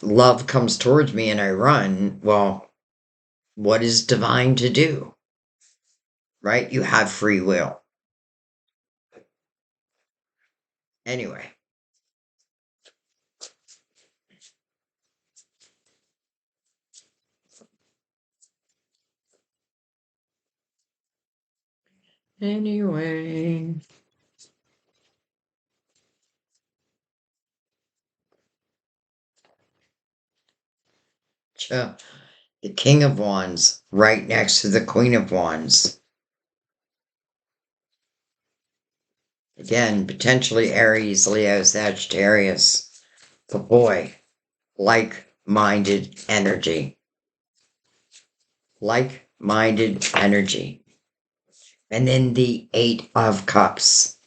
love comes towards me and I run, well, what is divine to do? Right? You have free will. Anyway, anyway. So, the King of Wands right next to the Queen of Wands. Again, potentially Aries, Leo, Sagittarius. But boy, like-minded energy. Like-minded energy. And then the Eight of Cups.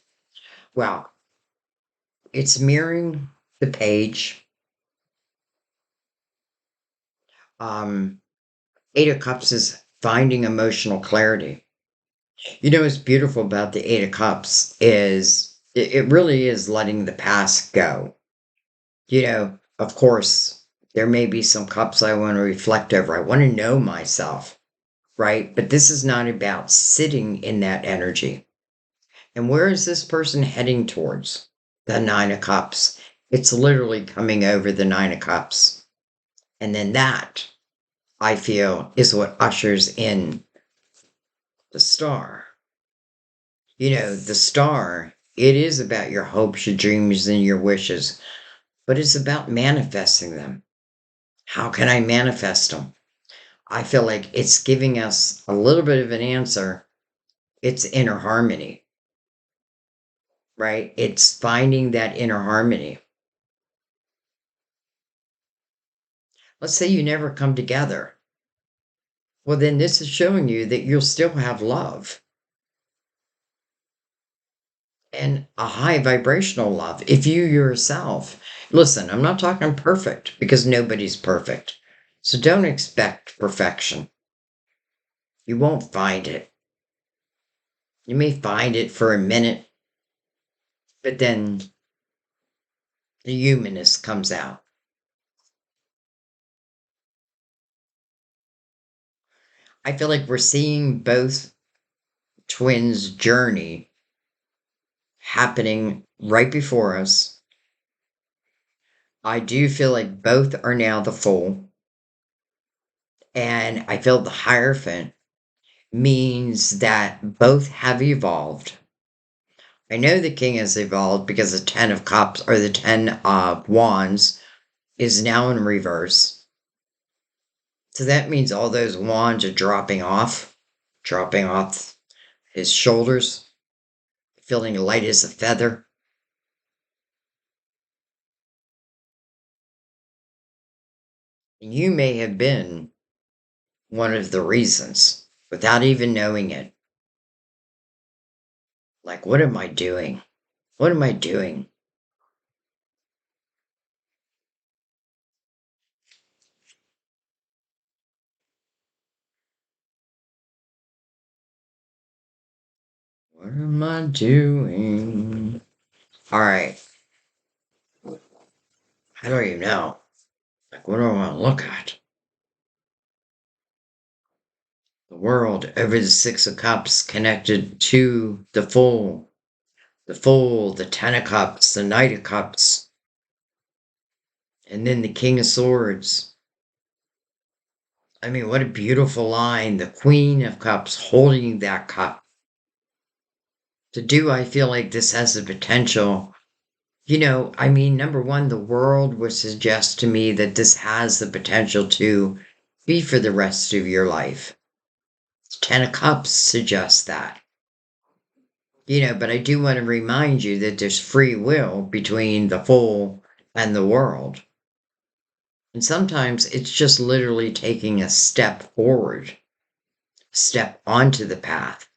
Well, it's mirroring the page. Eight of Cups is finding emotional clarity. You know, what's beautiful about the Eight of Cups is it really is letting the past go. You know, of course, there may be some cups I want to reflect over. I want to know myself, right? But this is not about sitting in that energy. And where is this person heading towards? The Nine of Cups. It's literally coming over the Nine of Cups. And then that, I feel, is what ushers in the Star. You know, the Star, it is about your hopes, your dreams, and your wishes, but it's about manifesting them. How can I manifest them? I feel like it's giving us a little bit of an answer. It's inner harmony, right? It's finding that inner harmony. Let's say you never come together. Well, then this is showing you that you'll still have love and a high vibrational love. If you yourself, listen, I'm not talking perfect because nobody's perfect. So don't expect perfection. You won't find it. You may find it for a minute, but then the humanness comes out. I feel like we're seeing both twins' journey happening right before us. I do feel like both are now the Fool. And I feel the Hierophant means that both have evolved. I know the King has evolved because the Ten of Cups or the Ten of Wands is now in reverse. So that means all those wands are dropping off his shoulders, feeling light as a feather. And you may have been one of the reasons without even knowing it. Like, what am I doing? What am I doing? What am I doing? All right. I don't even know. Like, what do I want to look at? The world over the Six of Cups connected to the Fool, the Ten of Cups, the Knight of Cups. And then the King of Swords. I mean, what a beautiful line. The Queen of Cups holding that cup. I feel like this has the potential? I mean, number one, the world would suggest to me that this has the potential to be for the rest of your life. Ten of Cups suggests that. But I do want to remind you that there's free will between the Fool and the world. And sometimes it's just literally taking a step forward, step onto the path.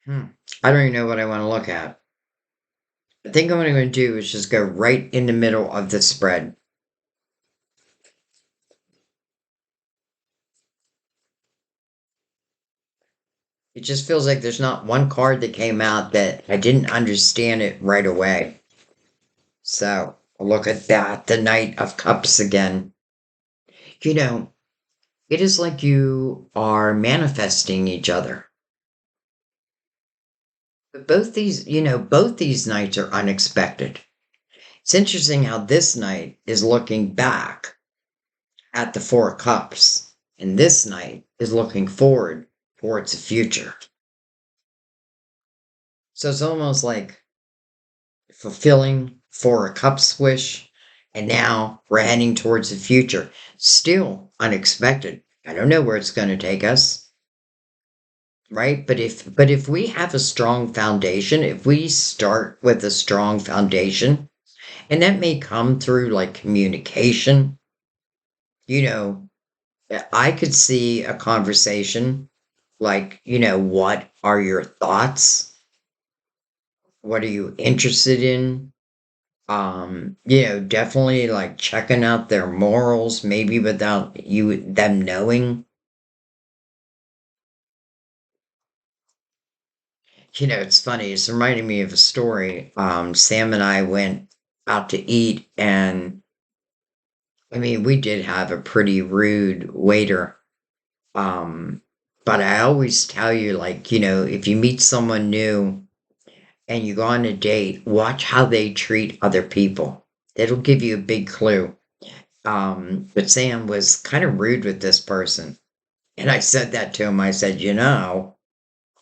I don't even know what I want to look at. I think what I'm going to do is just go right in the middle of the spread. It just feels like there's not one card that came out that I didn't understand it right away. So look at that, the Knight of Cups again. You know, it is like you are manifesting each other. But both these nights are unexpected. It's interesting how this night is looking back at the Four of Cups, and this night is looking forward towards the future. So it's almost like fulfilling Four of Cups wish, and now we're heading towards the future. Still unexpected. I don't know where it's going to take us, right? But if we have a strong foundation, if we start with a strong foundation, and that may come through like communication, you know, I could see a conversation like, what are your thoughts? What are you interested in? Definitely like checking out their morals, maybe without them knowing. It's funny. It's reminding me of a story. Sam and I went out to eat, and I mean, we did have a pretty rude waiter. Um, but I always tell you, like, if you meet someone new and you go on a date, watch how they treat other people. It'll give you a big clue. But Sam was kind of rude with this person. And I said that to him. I said,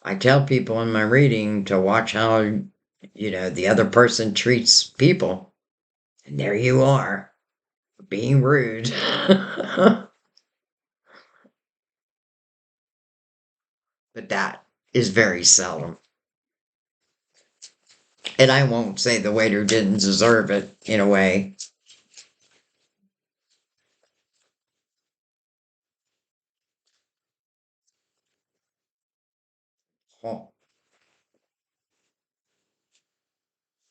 I tell people in my reading to watch how, the other person treats people. And there you are, being rude. But that is very seldom. And I won't say the waiter didn't deserve it in a way. Oh,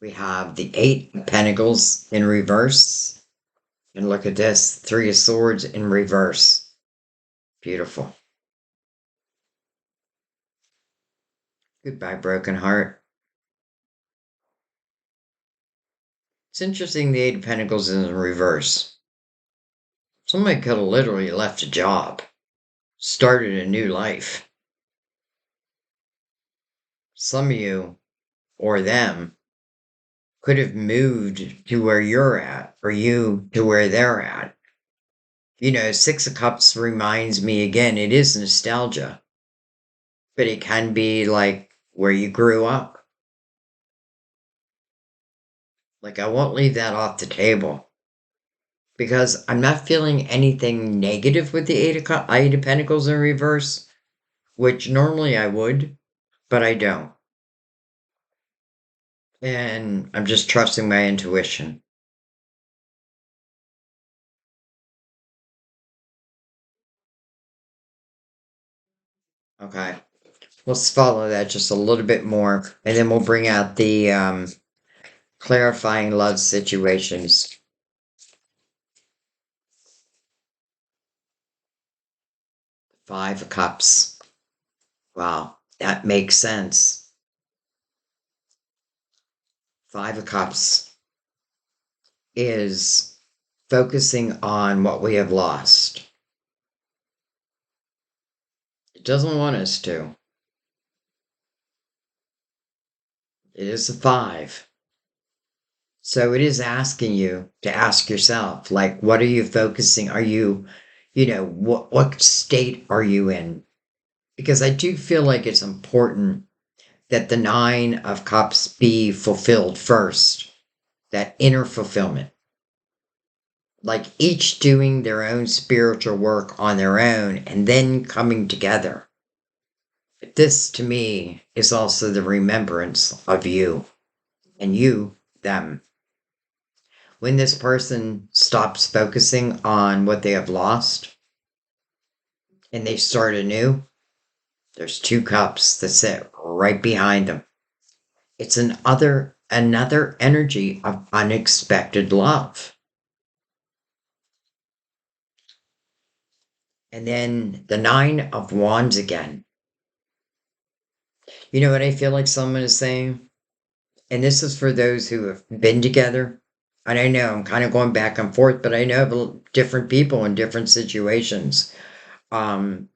we have the Eight of Pentacles in reverse. And look at this, Three of Swords in reverse. Beautiful. Goodbye, broken heart. It's interesting the Eight of Pentacles is in reverse. Somebody could have literally left a job, started a new life. Some of you, or them, could have moved to where you're at, or you to where they're at. Six of Cups reminds me again, it is nostalgia, but it can be like where you grew up. Like, I won't leave that off the table because I'm not feeling anything negative with the Eight of Pentacles in reverse, which normally I would, but I don't. And I'm just trusting my intuition. Okay. Let's follow that just a little bit more, and then we'll bring out the clarifying love situations. Five of Cups. Wow, that makes sense. Five of Cups is focusing on what we have lost. It doesn't want us to. It is a 5. So it is asking you to ask yourself, like, what are you focusing? Are you, what state are you in? Because I do feel like it's important that the 9 of Cups be fulfilled first, that inner fulfillment. Like each doing their own spiritual work on their own and then coming together. But this to me is also the remembrance of you and you, them. When this person stops focusing on what they have lost and they start anew, there's 2 cups that sit right behind them. It's another energy of unexpected love. And then the 9 of Wands again. You know what I feel like someone is saying? And this is for those who have been together. And I know I'm kind of going back and forth, but I know different people in different situations. Um,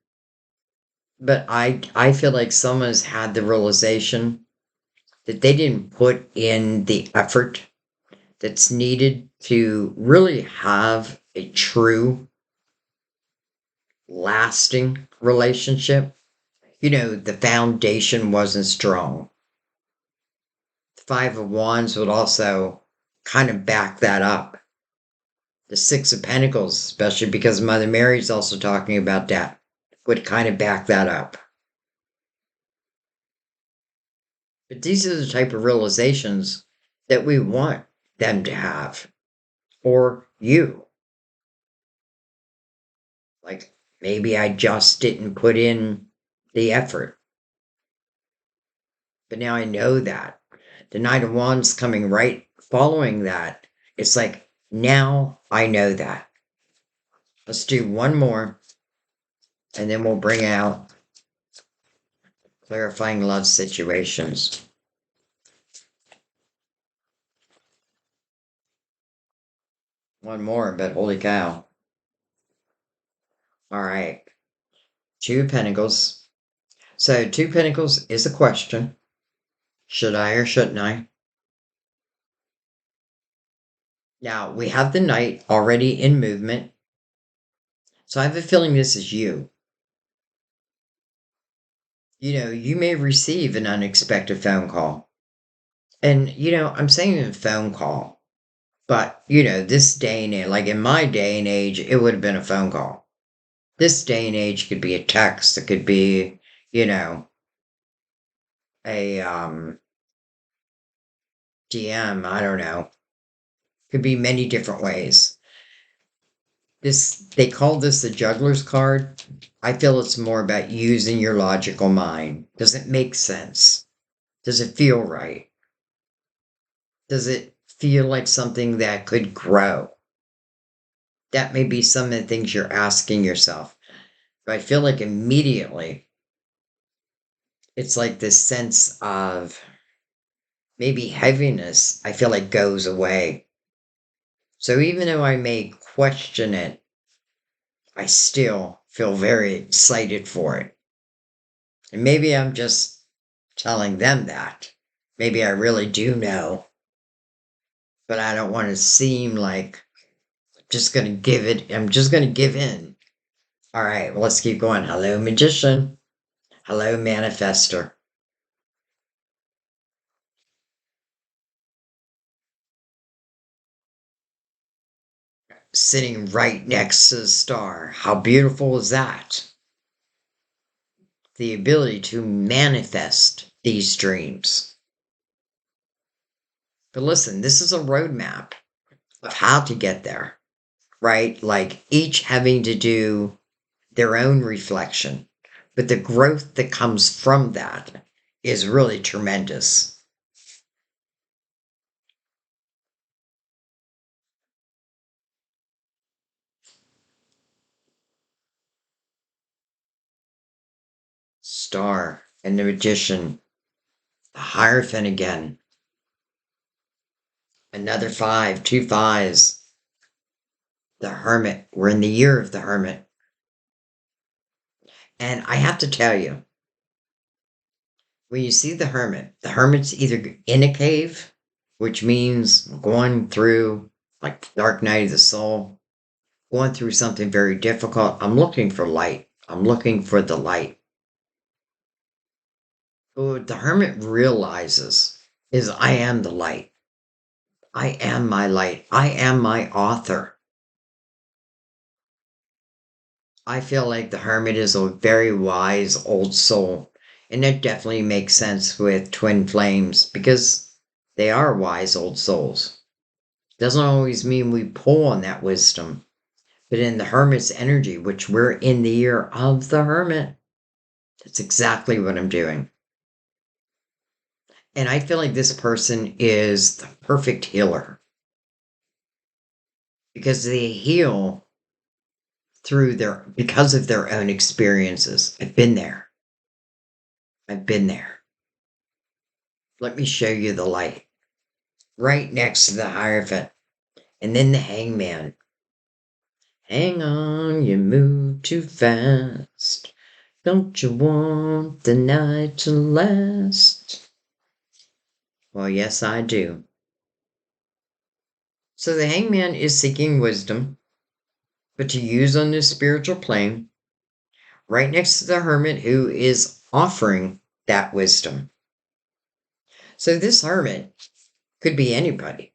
but I feel like someone has had the realization that they didn't put in the effort that's needed to really have a true, lasting relationship. The foundation wasn't strong. The 5 of Wands would also kind of back that up. The 6 of Pentacles, especially because Mother Mary's also talking about that, would kind of back that up. But these are the type of realizations that we want them to have, or you. Like, maybe I just didn't put in the effort. But now I know that. The Knight of Wands coming right following that. It's like, now I know that. Let's do one more, and then we'll bring out clarifying love situations. One more, but holy cow. All right. 2 of Pentacles. So 2 of Pentacles is a question. Should I or shouldn't I? Now, we have the Knight already in movement. So I have a feeling this is you. You may receive an unexpected phone call. And, I'm saying a phone call. But, this day and age, like in my day and age, it would have been a phone call. This day and age could be a text. It could be, a DM. I don't know. Could be many different ways. They call this the juggler's card. I feel it's more about using your logical mind. Does it make sense? Does it feel right? Does it feel like something that could grow? That may be some of the things you're asking yourself. But I feel like immediately it's like this sense of maybe heaviness, I feel like goes away. So even though I may question it, I still feel very excited for it. And maybe I'm just telling them that. Maybe I really do know, but I don't want to seem like I'm just going to give in. All right, well, let's keep going. Hello, Magician. Hello, Manifester. Sitting right next to the star. How beautiful is that? The ability to manifest these dreams. But listen, this is a roadmap of how to get there, right? Like each having to do their own reflection. But the growth that comes from that is really tremendous. Star and the Magician, the Hierophant again. Another 5, 2 5s. The Hermit. We're in the year of the Hermit. And I have to tell you, when you see the hermit's either in a cave, which means going through like dark night of the soul, going through something very difficult. I'm looking for light. I'm looking for the light. But what the hermit realizes is I am the light. I am my light. I am my author. I feel like the hermit is a very wise old soul. And that definitely makes sense with twin flames because they are wise old souls. Doesn't always mean we pull on that wisdom, but in the hermit's energy, which we're in the year of the hermit, that's exactly what I'm doing. And I feel like this person is the perfect healer because they heal because of their own experiences. I've been there. I've been there. Let me show you the light right next to the Hierophant and then the Hangman. Hang on, you move too fast. Don't you want the night to last? Well, yes, I do. So the Hangman is seeking wisdom, but to use on this spiritual plane, right next to the Hermit who is offering that wisdom. So this Hermit could be anybody,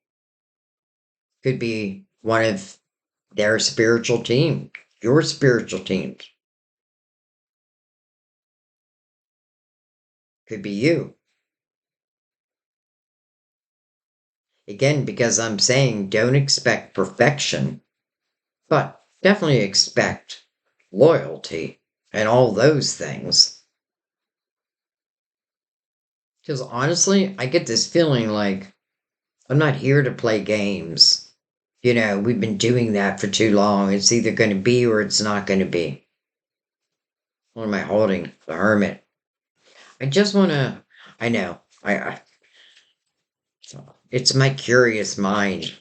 could be one of their spiritual team, your spiritual team, could be you. Again, because I'm saying don't expect perfection, but definitely expect loyalty and all those things. Because honestly, I get this feeling like I'm not here to play games. We've been doing that for too long. It's either going to be or it's not going to be. What am I holding? The Hermit. I just want to. I know. It's my curious mind.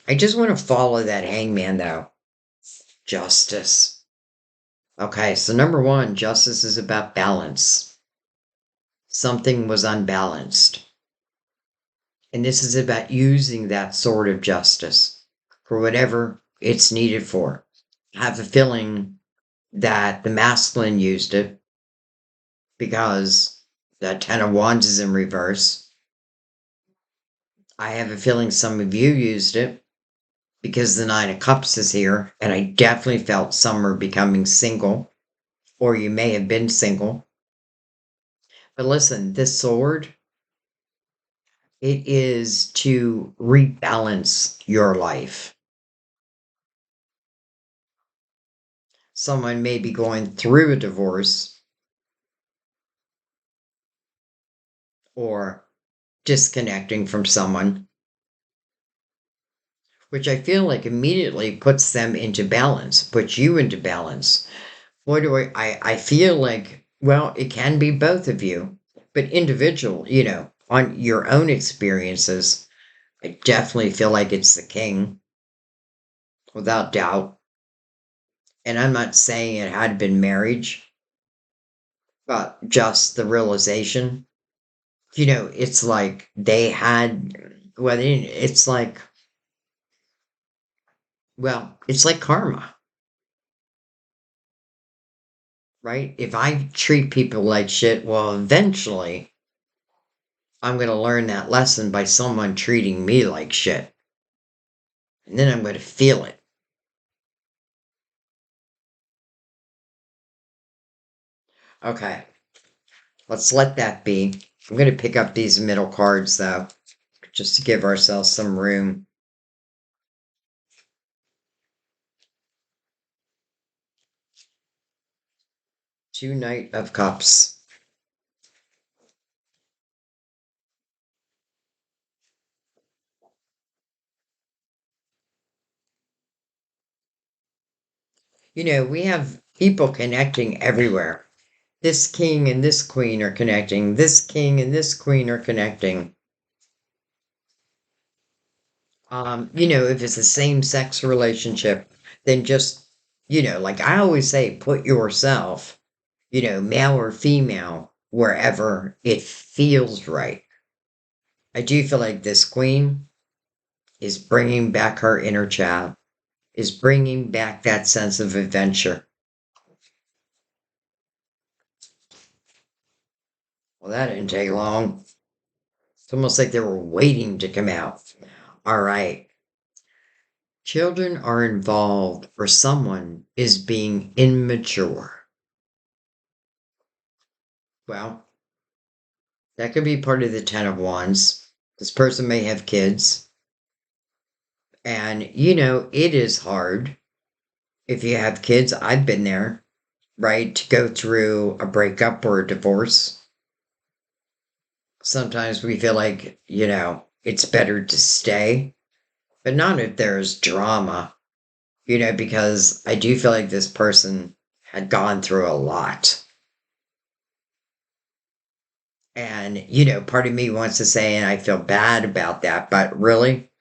I just want to follow that Hangman, though. Justice. Okay, so number one, justice is about balance. Something was unbalanced. And this is about using that sword of justice for whatever it's needed for. I have a feeling that the masculine used it because the Ten of Wands is in reverse. I have a feeling some of you used it because the Nine of Cups is here, and I definitely felt some are becoming single, or you may have been single. But listen, this sword, it is to rebalance your life. Someone may be going through a divorce or disconnecting from someone, which I feel like immediately puts them into balance, puts you into balance. What do I feel like, well, it can be both of you, but individual, on your own experiences, I definitely feel like it's the king, without doubt. And I'm not saying it had been marriage, but just the realization. It's like they had, well, it's like, it's like karma, right? If I treat people like shit, well, eventually I'm going to learn that lesson by someone treating me like shit. And then I'm going to feel it. Okay, let's let that be. I'm going to pick up these middle cards, though, just to give ourselves some room. Two Knight of Cups. We have people connecting everywhere. This king and this queen are connecting. This king and this queen are connecting. If it's a same sex relationship, then just, like I always say, put yourself male or female, wherever it feels right. I do feel like this queen is bringing back her inner child, is bringing back that sense of adventure. Well, that didn't take long. It's almost like they were waiting to come out. All right. Children are involved or someone is being immature. Well, that could be part of the Ten of Wands. This person may have kids. And, it is hard if you have kids. I've been there, right? To go through a breakup or a divorce. Sometimes we feel like, it's better to stay, but not if there's drama, because I do feel like this person had gone through a lot. And, part of me wants to say, and I feel bad about that, but really,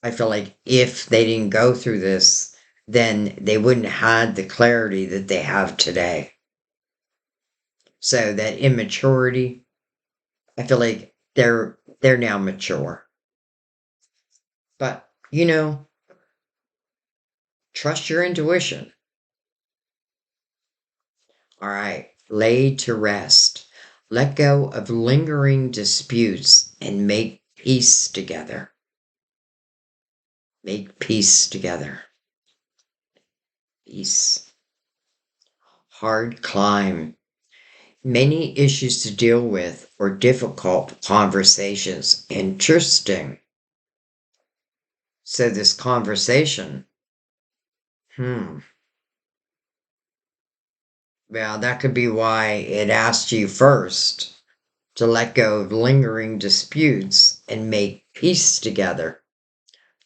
I feel like if they didn't go through this, then they wouldn't have the clarity that they have today. So that immaturity, I feel like they're now mature. But, trust your intuition. All right, lay to rest. Let go of lingering disputes and make peace together. Make peace together. Peace. Hard climb. Many issues to deal with or difficult conversations. Interesting. So this conversation, well, that could be why it asked you first to let go of lingering disputes and make peace together.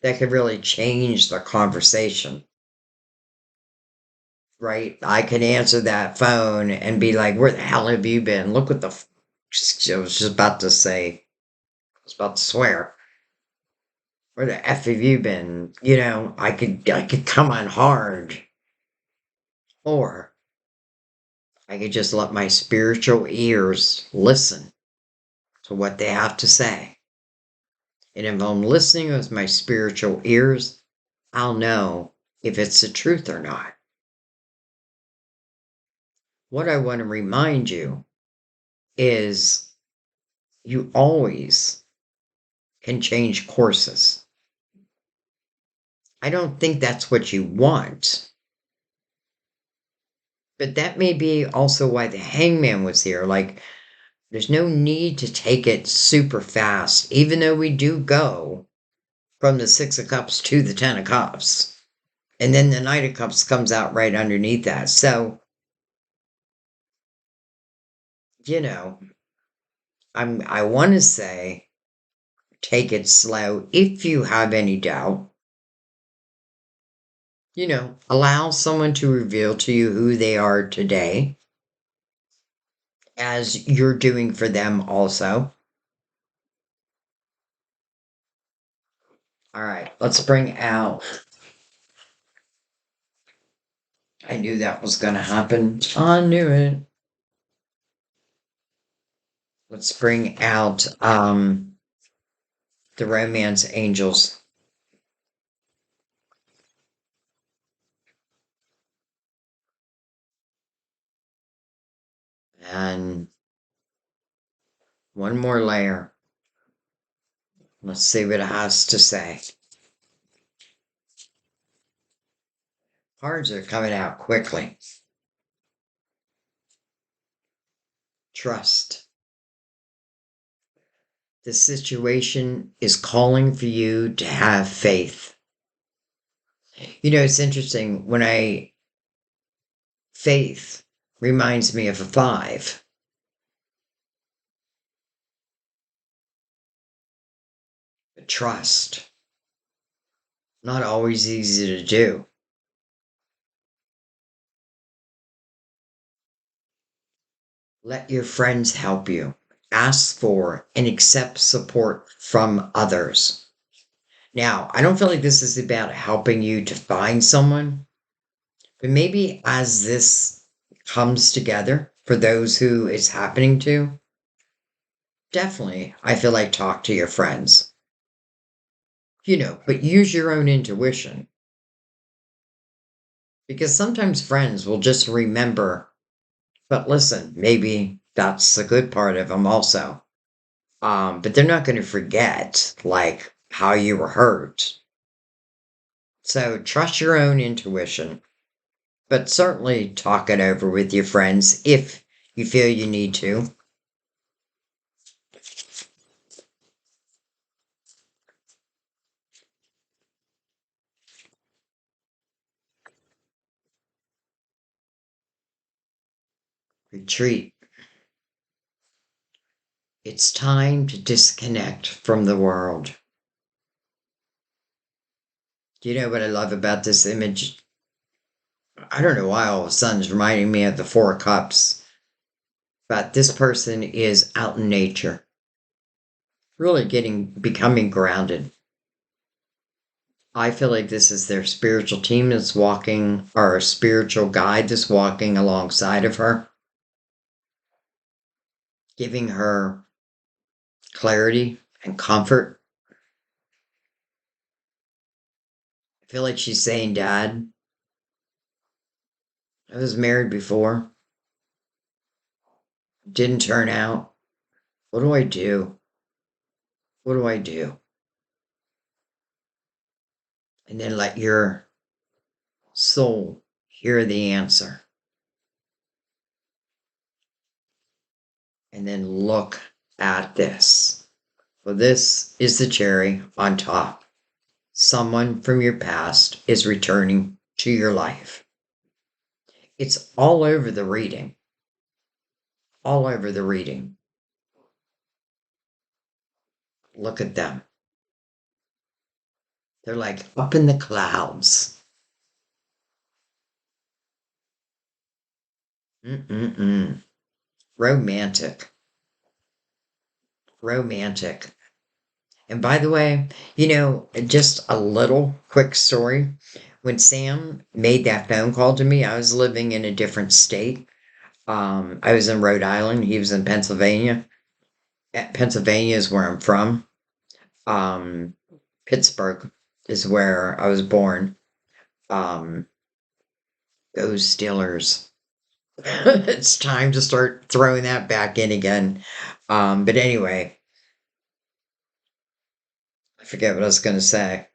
That could really change the conversation, right? I could answer that phone and be like, where the hell have you been? Look what I was just about to say, I was about to swear. Where the F have you been? I could come on hard. Or I could just let my spiritual ears listen to what they have to say. And if I'm listening with my spiritual ears, I'll know if it's the truth or not. What I want to remind you is you always can change courses. I don't think that's what you want. But that may be also why the hangman was here. Like, there's no need to take it super fast, even though we do go from the Six of Cups to the Ten of Cups. And then the Knight of Cups comes out right underneath that. So, I want to say take it slow. If you have any doubt, allow someone to reveal to you who they are today, as you're doing for them also. All right, let's bring out. I knew that was going to happen. I knew it. Let's bring out the romance angels. And one more layer. Let's see what it has to say. Cards are coming out quickly. Trust. The situation is calling for you to have faith. It's interesting faith reminds me of a 5. But trust, not always easy to do. Let your friends help you. Ask for and accept support from others. Now, I don't feel like this is about helping you to find someone, but maybe as this comes together for those who it's happening to, definitely, I feel like talk to your friends, but use your own intuition because sometimes friends will just remember, but listen, maybe that's the good part of them also. But they're not going to forget like how you were hurt. So trust your own intuition, but certainly talk it over with your friends if you feel you need to. Retreat. It's time to disconnect from the world. Do you know what I love about this image? I don't know why all of a sudden it's reminding me of the Four of Cups, but this person is out in nature, really becoming grounded. I feel like this is their spiritual team that's walking, or a spiritual guide that's walking alongside of her, giving her clarity and comfort. I feel like she's saying, Dad, I was married before, didn't turn out. What do I do? What do I do? And then let your soul hear the answer. And then look at this. Well, this is the cherry on top. Someone from your past is returning to your life. It's all over the reading. All over the reading. Look at them. They're like up in the clouds. Mm-mm-mm. Romantic. Romantic. And by the way, just a little quick story. When Sam made that phone call to me, I was living in a different state. I was in Rhode Island. He was in Pennsylvania. Pennsylvania is where I'm from. Um, Pittsburgh is where I was born. Um, go Steelers. It's time to start throwing that back in again. But anyway, I forget what I was going to say.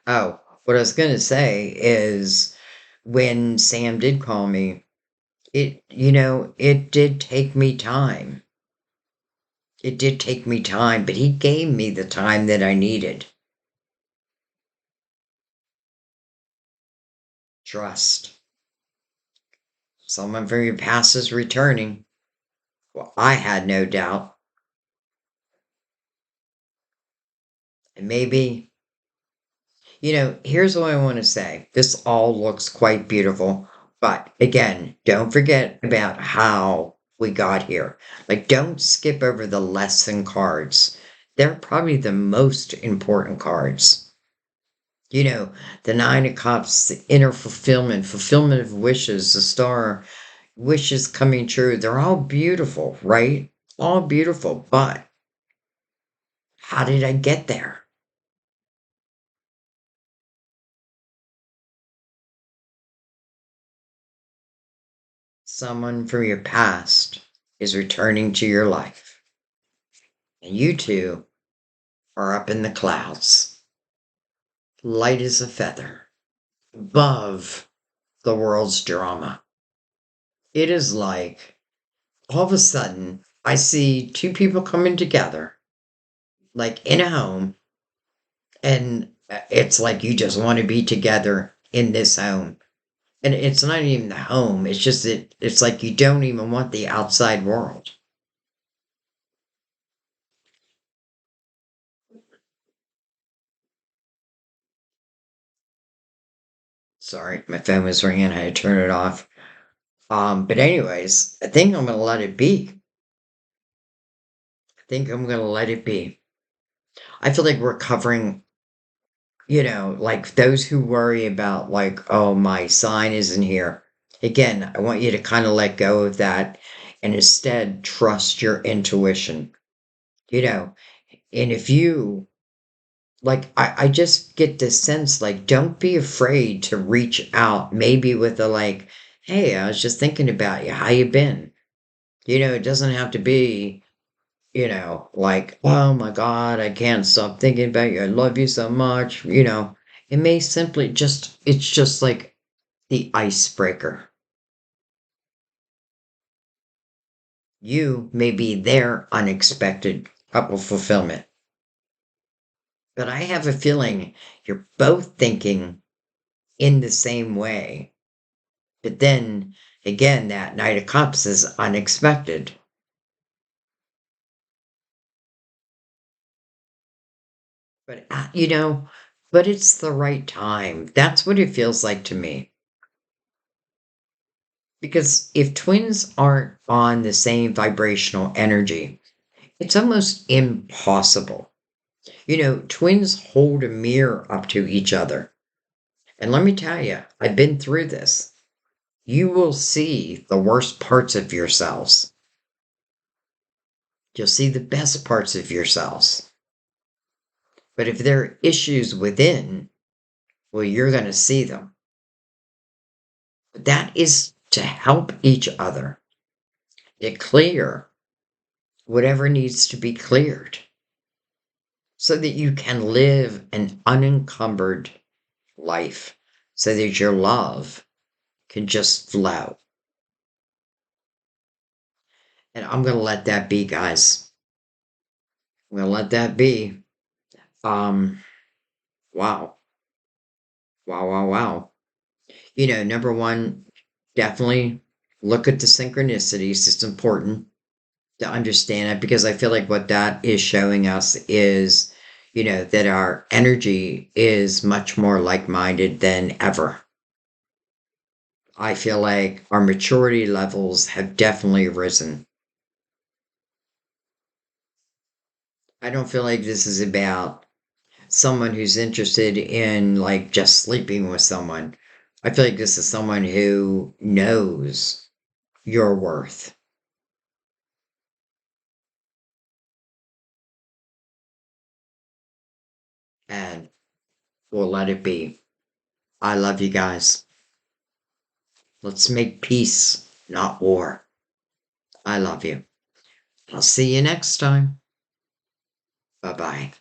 Oh, what I was going to say is when Sam did call me, it did take me time. It did take me time, but he gave me the time that I needed. Trust. Someone from your past is returning. Well, I had no doubt. And maybe, here's what I want to say. This all looks quite beautiful. But again, don't forget about how we got here. Like, don't skip over the lesson cards. They're probably the most important cards. The Nine of Cups, the inner fulfillment of wishes, the star, wishes coming true. They're all beautiful, right? All beautiful. But how did I get there? Someone from your past is returning to your life. And you two are up in the clouds, light as a feather, above the world's drama. It is like all of a sudden I see two people coming together, like in a home, and it's like you just want to be together in this home. And it's not even the home, it's just that it's like you don't even want the outside world. Sorry, my phone was ringing, I had to turn it off. But anyways, I think I'm gonna let it be. I think I'm gonna let it be. I feel like we're covering, like those who worry about like, oh, my sign isn't here. Again, I want you to kind of let go of that and instead trust your intuition, you know. And if you like, I just get this sense like, don't be afraid to reach out, maybe with a like, hey, I was just thinking about you. How you been? It doesn't have to be, like, oh my God, I can't stop thinking about you. I love you so much. It may simply it's just like the icebreaker. You may be their unexpected couple fulfillment. But I have a feeling you're both thinking in the same way. But then again, that Knight of Cups is unexpected. But, but it's the right time. That's what it feels like to me. Because if twins aren't on the same vibrational energy, it's almost impossible. Twins hold a mirror up to each other. And let me tell you, I've been through this. You will see the worst parts of yourselves. You'll see the best parts of yourselves. But if there are issues within, well, you're going to see them. But that is to help each other to clear whatever needs to be cleared so that you can live an unencumbered life, so that your love can just flow. And I'm going to let that be, guys. I'm going to let that be. Um, wow. Wow, wow, wow. Number one, definitely look at the synchronicities. It's important to understand it because I feel like what that is showing us is, that our energy is much more like minded than ever. I feel like our maturity levels have definitely risen. I don't feel like this is about someone who's interested in like just sleeping with someone. I feel like this is someone who knows your worth. And we'll let it be. I love you guys. Let's make peace, not war. I love you. I'll see you next time. Bye bye.